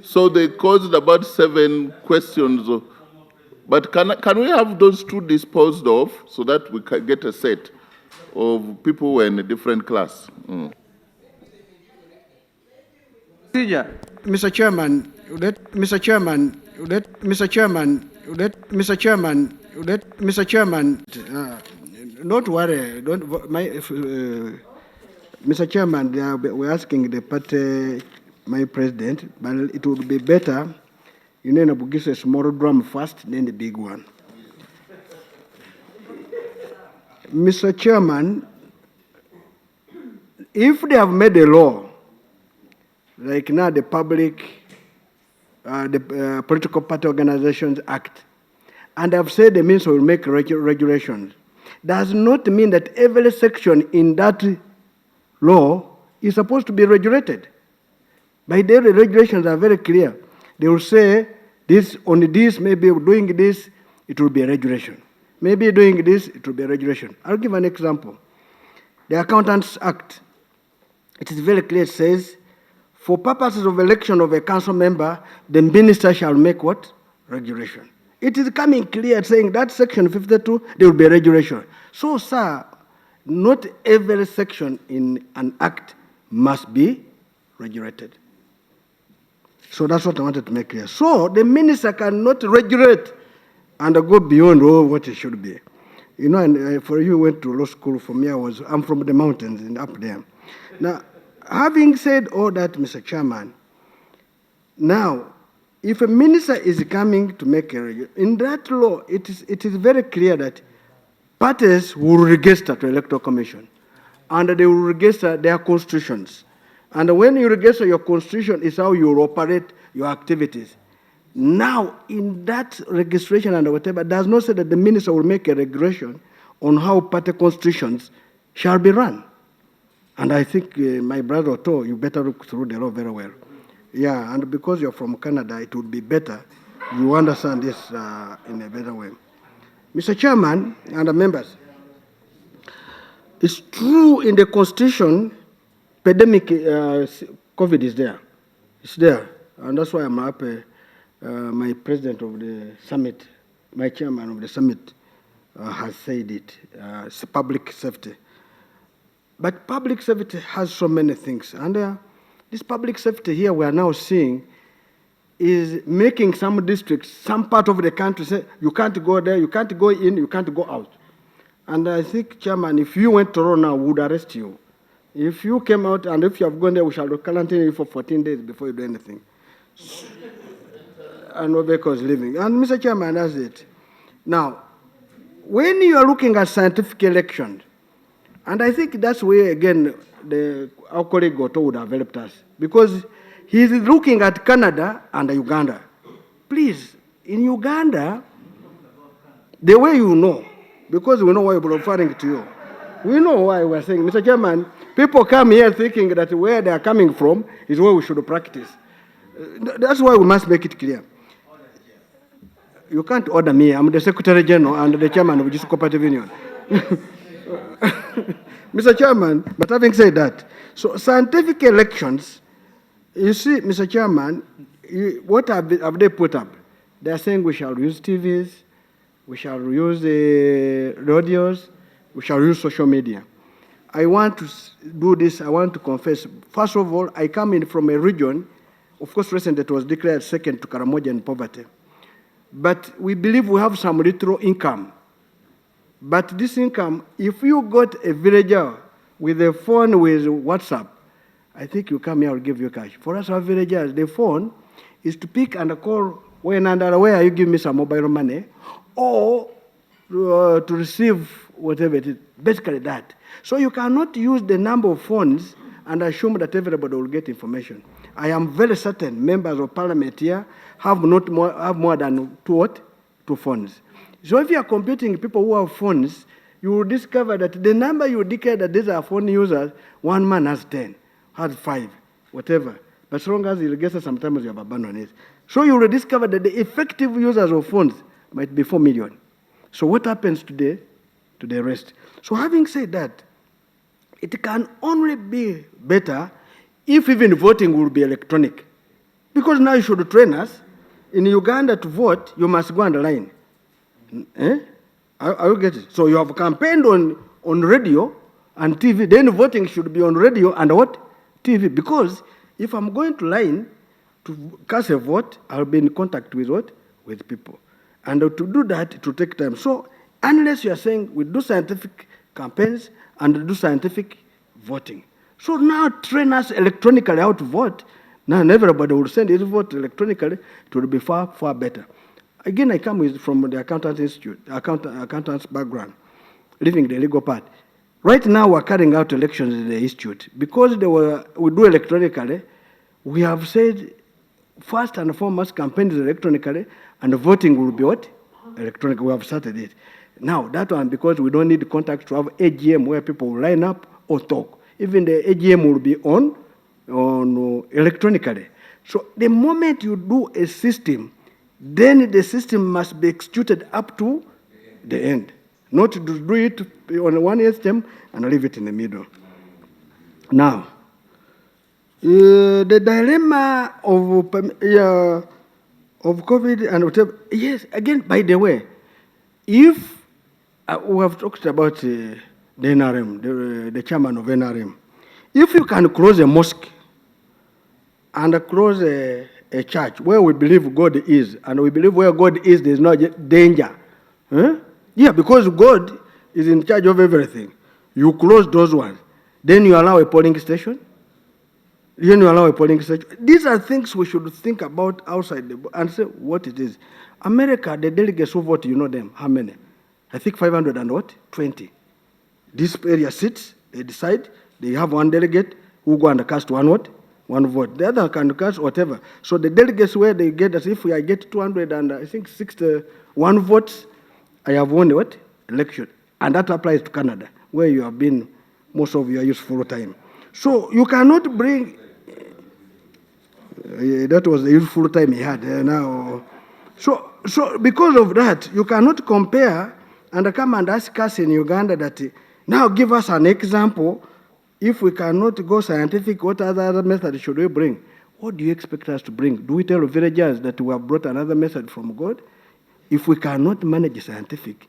So they caused about 7 questions. But can we have those 2 disposed of so that we can get a set of people who are in a different class? Mr. Chairman, don't worry. Mr. Chairman, we're asking the party, my president, but it would be better, you know, to give a small drum first, then the big one. Mr. Chairman, if they have made a law, like now the Political Party Organizations Act, and I've said the minister will make regulations, does not mean that every section in that law is supposed to be regulated. By the regulations are very clear. They will say this, only this, maybe doing this, it will be a regulation. Maybe doing this, it will be a regulation. I'll give an example. The Accountants Act, it is very clear, it says, for purposes of election of a council member, the minister shall make what? Regulation. It is coming clear saying that section 52, there will be a regulation. So, sir, not every section in an act must be regulated. So that's what I wanted to make clear. So the minister cannot regulate and go beyond what it should be. You know, and for you who went to law school, for me, I'm from the mountains and up there. Now, having said all that, Mr. Chairman, now, if a minister is coming to make a regulation, in that law, it is very clear that parties will register to Electoral Commission, and they will register their constitutions. And when you register your constitution is how you operate your activities. Now, in that registration and whatever, does not say that the minister will make a regulation on how party constitutions shall be run. And I think my brother Otto, you better look through the law very well. Yeah, and because you're from Canada, it would be better you understand this in a better way. Mr. Chairman and the members, it's true in the Constitution, pandemic, COVID is there. It's there. And that's why I'm happy my president of the summit, my chairman of the summit has said it. It's public safety. But public safety has so many things. And this public safety here we are now seeing is making some districts, some part of the country say, you can't go there, you can't go in, you can't go out. And I think, Chairman, if you went to Toronto now, we would arrest you. If you came out and if you have gone there, we shall quarantine you for 14 days before you do anything. And no vehicles leaving. And Mr. Chairman, that's it. Now, when you are looking at scientific elections, and I think that's where, again, our colleague Goto would have helped us, because he's looking at Canada and Uganda. Please, in Uganda, the way you know, because we know why we're referring to you, we know why we're saying, Mr. Chairman, people come here thinking that where they are coming from is where we should practice. That's why we must make it clear. You can't order me. I'm the Secretary General and the Chairman of this cooperative union. Mr. Chairman, but having said that, so scientific elections, you see, Mr. Chairman, what have they put up? They are saying we shall use TVs, we shall use radios, we shall use social media. I want to do this, I want to confess. First of all, I come in from a region, of course, recently it was declared second to Karamoja in poverty. But we believe we have some little income. But this income, if you got a villager with a phone with WhatsApp, I think you come here, I'll give you cash. For us, our villagers, the phone is to pick and call when and where you give me some mobile money, or to receive whatever it is. Basically that. So you cannot use the number of phones and assume that everybody will get information. I am very certain members of parliament here have more than two phones. So if you are computing people who have phones, you will discover that the number you declare that these are phone users, one man has 10, has 5, whatever. But as long as you guess sometimes you have abandoned it. So you will discover that the effective users of phones might be 4 million. So what happens today to the rest? So having said that, it can only be better if even voting will be electronic. Because now you should train us. In Uganda to vote, you must go on the line. I will get it. So you have campaigned on radio and TV, then voting should be on radio and what? TV. Because if I'm going to line to cast a vote, I'll be in contact with what? With people. And to do that, it will take time. So unless you are saying we do scientific campaigns and do scientific voting. So now train us electronically how to vote. Now everybody will send his vote electronically. It will be far, far better. Again, I come from the Accountants Institute, accountants background, leaving the legal part. Right now, we're carrying out elections in the institute. Because we do electronically, we have said, first and foremost, campaigns electronically, and the voting will be what? Electronic. We have started it. Now, that one, because we don't need contact to have AGM where people will line up or talk. Even the AGM will be on electronically. So the moment you do a system, then the system must be executed up to the end. Not to do it on one system and leave it in the middle. Now, the dilemma of COVID and whatever, yes, again, by the way, if we have talked about the NRM, the chairman of NRM, if you can close a mosque and close a church where we believe God is, and we believe where God is, there's no danger. Yeah, because God is in charge of everything. You close those ones. Then you allow a polling station. Then you allow a polling station. These are things we should think about outside and say what it is. America, the delegates who vote, you know them. How many? I think 520. This area sits, they decide, they have one delegate who go and cast one vote. One vote. The other can cast whatever. So the delegates where they get, as if I get 200 and I think 61 votes, I have won what? Election. And that applies to Canada, where you have been most of your useful time. So you cannot bring, that was the useful time he had now. So because of that, you cannot compare and come and ask us in Uganda that, now give us an example. If we cannot go scientific, what other method should we bring? What do you expect us to bring? Do we tell villagers that we have brought another method from God? If we cannot manage scientific,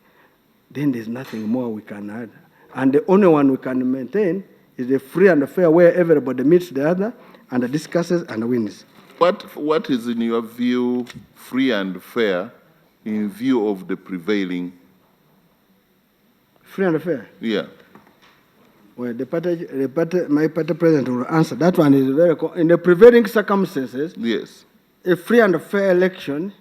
then there's nothing more we can add. And the only one we can maintain is a free and fair where everybody meets the other and discusses and wins. What is, in your view, free and fair in view of the prevailing? Free and fair? Yeah. Well, my party president will answer. That one is very, in the prevailing circumstances, Yes. a free and fair election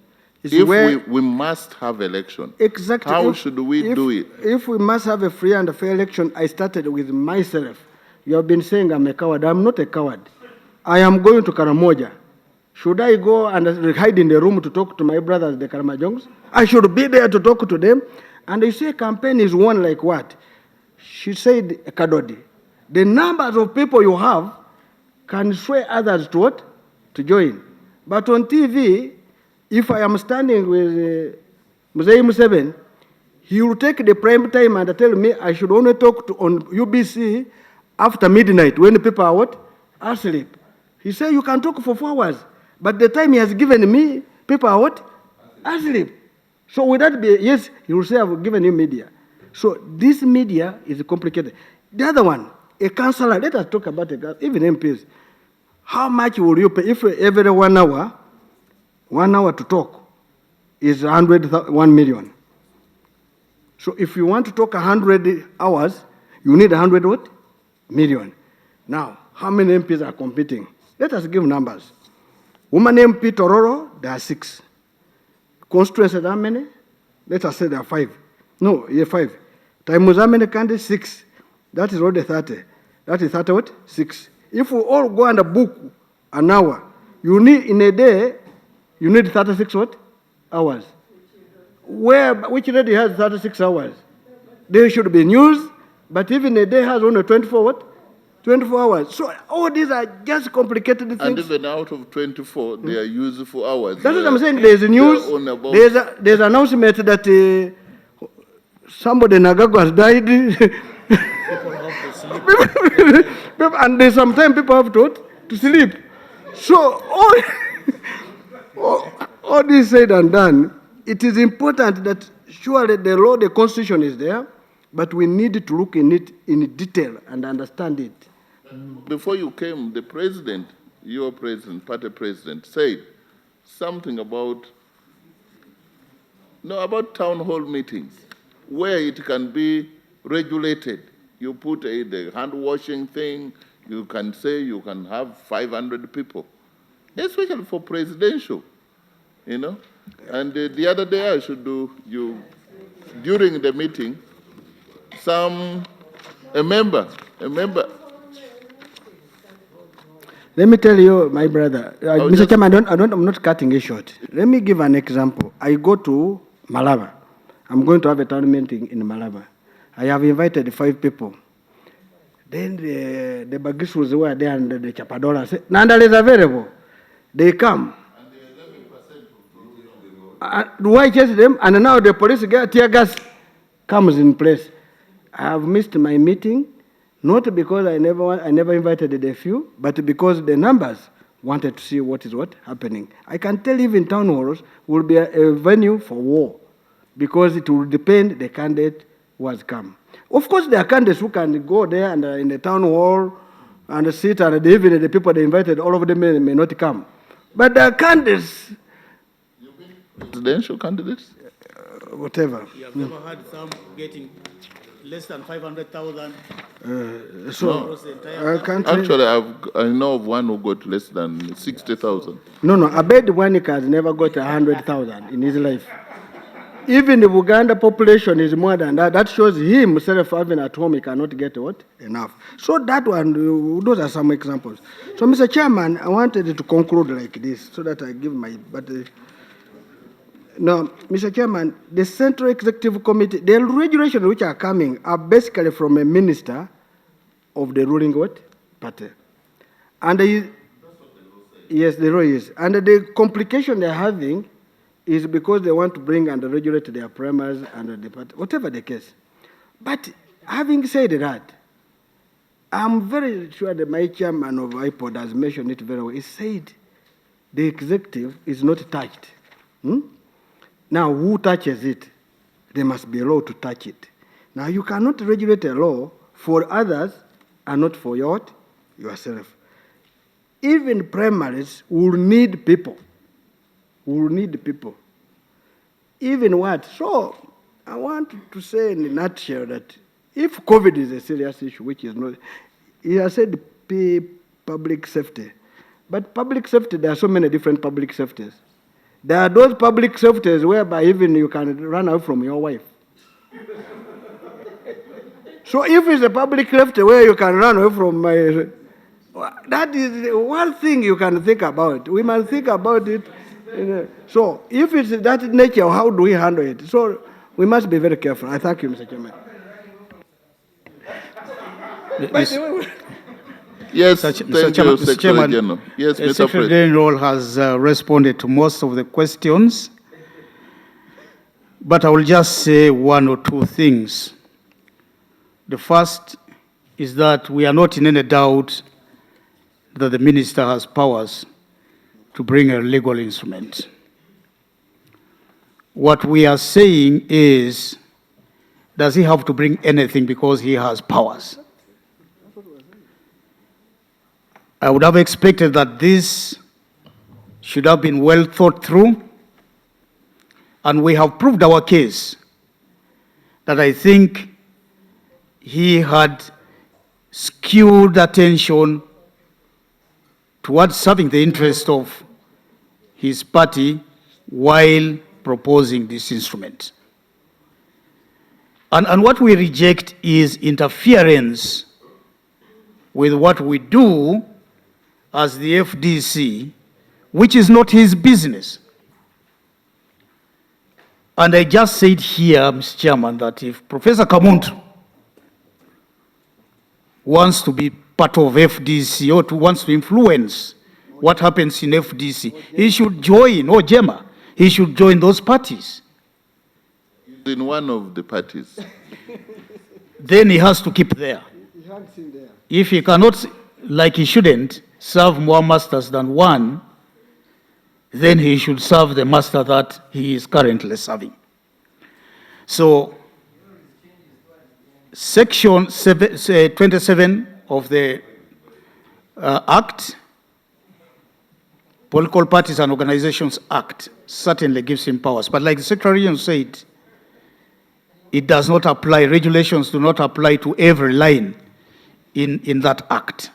is If where... we must have election, Exactly. how should we do it? If we must have a free and fair election, I started with myself. You have been saying I'm a coward. I'm not a coward. I am going to Karamoja. Should I go and hide in the room to talk to my brothers, the Karamajongs? I should be there to talk to them. And you see a campaign is won like what? She said, Kadodi, the numbers of people you have can sway others to what? To join. But on TV, if I am standing with Mzee Museveni, he will take the prime time and tell me I should only talk on UBC after midnight when people are what? Asleep. He said you can talk for 4 hours, but the time he has given me, people are what? Asleep. So would that be, yes, he will say I've given you media. So this media is complicated. The other one, a councillor, let us talk about even MPs. How much will you pay if every 1 hour to talk is 1 million? So if you want to talk 100 hours, you need 100 what? Million. Now, how many MPs are competing? Let us give numbers. Woman MP Tororo, there are 6. Constituencies, how many? Let us say there are 5. No, 5. Times how many candidates? 6. That is already 30. That is 30 what? 6. If we all go and book an hour, you need in a day, you need 36 what? Hours. Which lady has 36 hours? There should be news, but even a day has only 24 what? 24 hours. So all these are just complicated things. And even out of 24, they are used for hours. That's what I'm saying. There's news. There's announcement that somebody in Nagago has died. And there's sometimes people have to sleep. So all this said and done, it is important that surely the law, the constitution is there, but we need to look in it in detail and understand it. Before you came, the president, your president, party president, said something about town hall meetings, where it can be regulated. You put the hand washing thing, you can say you can have 500 people, especially for presidential, you know. And the other day I should during the meeting, a member. Let me tell you, my brother, Mr. Chairman, I'm not cutting it short. Let me give an example. I go to Malaba. I'm going to have a town meeting in Malaba. I have invited 5 people. Then the Bagiswas were there and the Chapadola said, Nandal is available. They come. Why chase them? And now the police tear gas comes in place. I have missed my meeting, not because I never invited the few, but because the numbers wanted to see what is happening. I can tell even town halls will be a venue for war, because it will depend the candidate who has come. Of course, there are candidates who can go there and in the town hall and sit, and even the people they invited, all of them may not come. But the candidates... You mean presidential candidates? Whatever. You have never had some getting less than 500,000 across the entire country? Actually, I know of one who got less than 60,000. No, Abed Wanika has never got 100,000 in his life. Even the Uganda population is more than that. That shows him himself having at home, he cannot get enough. So that one, those are some examples. So, Mr. Chairman, I wanted to conclude like this so that I give my... Now, Mr. Chairman, the Central Executive Committee, the regulations which are coming are basically from a minister of the ruling party. And yes, the law is. And the complication they're having is because they want to bring and regulate their primaries and the party, whatever the case. But having said that, I'm very sure that my chairman of IPOD has mentioned it very well. He said the executive is not touched. Now, who touches it? There must be a law to touch it. Now, you cannot regulate a law for others and not for yourself. Even primaries will need people. Even what? So, I want to say in a nutshell that if COVID is a serious issue, which is not, he has said public safety. But public safety, there are so many different public safeties. There are those public safeties whereby even you can run away from your wife. So if it's a public safety where you can run away from that is one thing you can think about. We must think about it. So if it's that nature, how do we handle it? So we must be very careful. I thank you, Mr. Chairman. Yes, Mr. thank Chairman, you, Secretary General. Yes, Mr. Secretary President. General has responded to most of the questions, but I will just say one or two things. The first is that we are not in any doubt that the minister has powers to bring a legal instrument. What we are saying is, does he have to bring anything because he has powers? I would have expected that this should have been well thought through, and we have proved our case that I think he had skewed attention towards serving the interest of his party while proposing this instrument. And what we reject is interference with what we do as the FDC, which is not his business. And I just said here, Mr. Chairman, that if Professor Kamuntu wants to be part of FDC or wants to influence what happens in FDC, he should join, or JEMA, he should join those parties. In one of the parties. Then he has to keep there. If he cannot, like he shouldn't, serve more masters than one, then he should serve the master that he is currently serving. So, Section 27 of the Act, Political Parties and Organizations Act, certainly gives him powers. But like the Secretary said, it does not apply, regulations do not apply to every line in that act.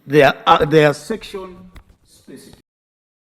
They are section specific.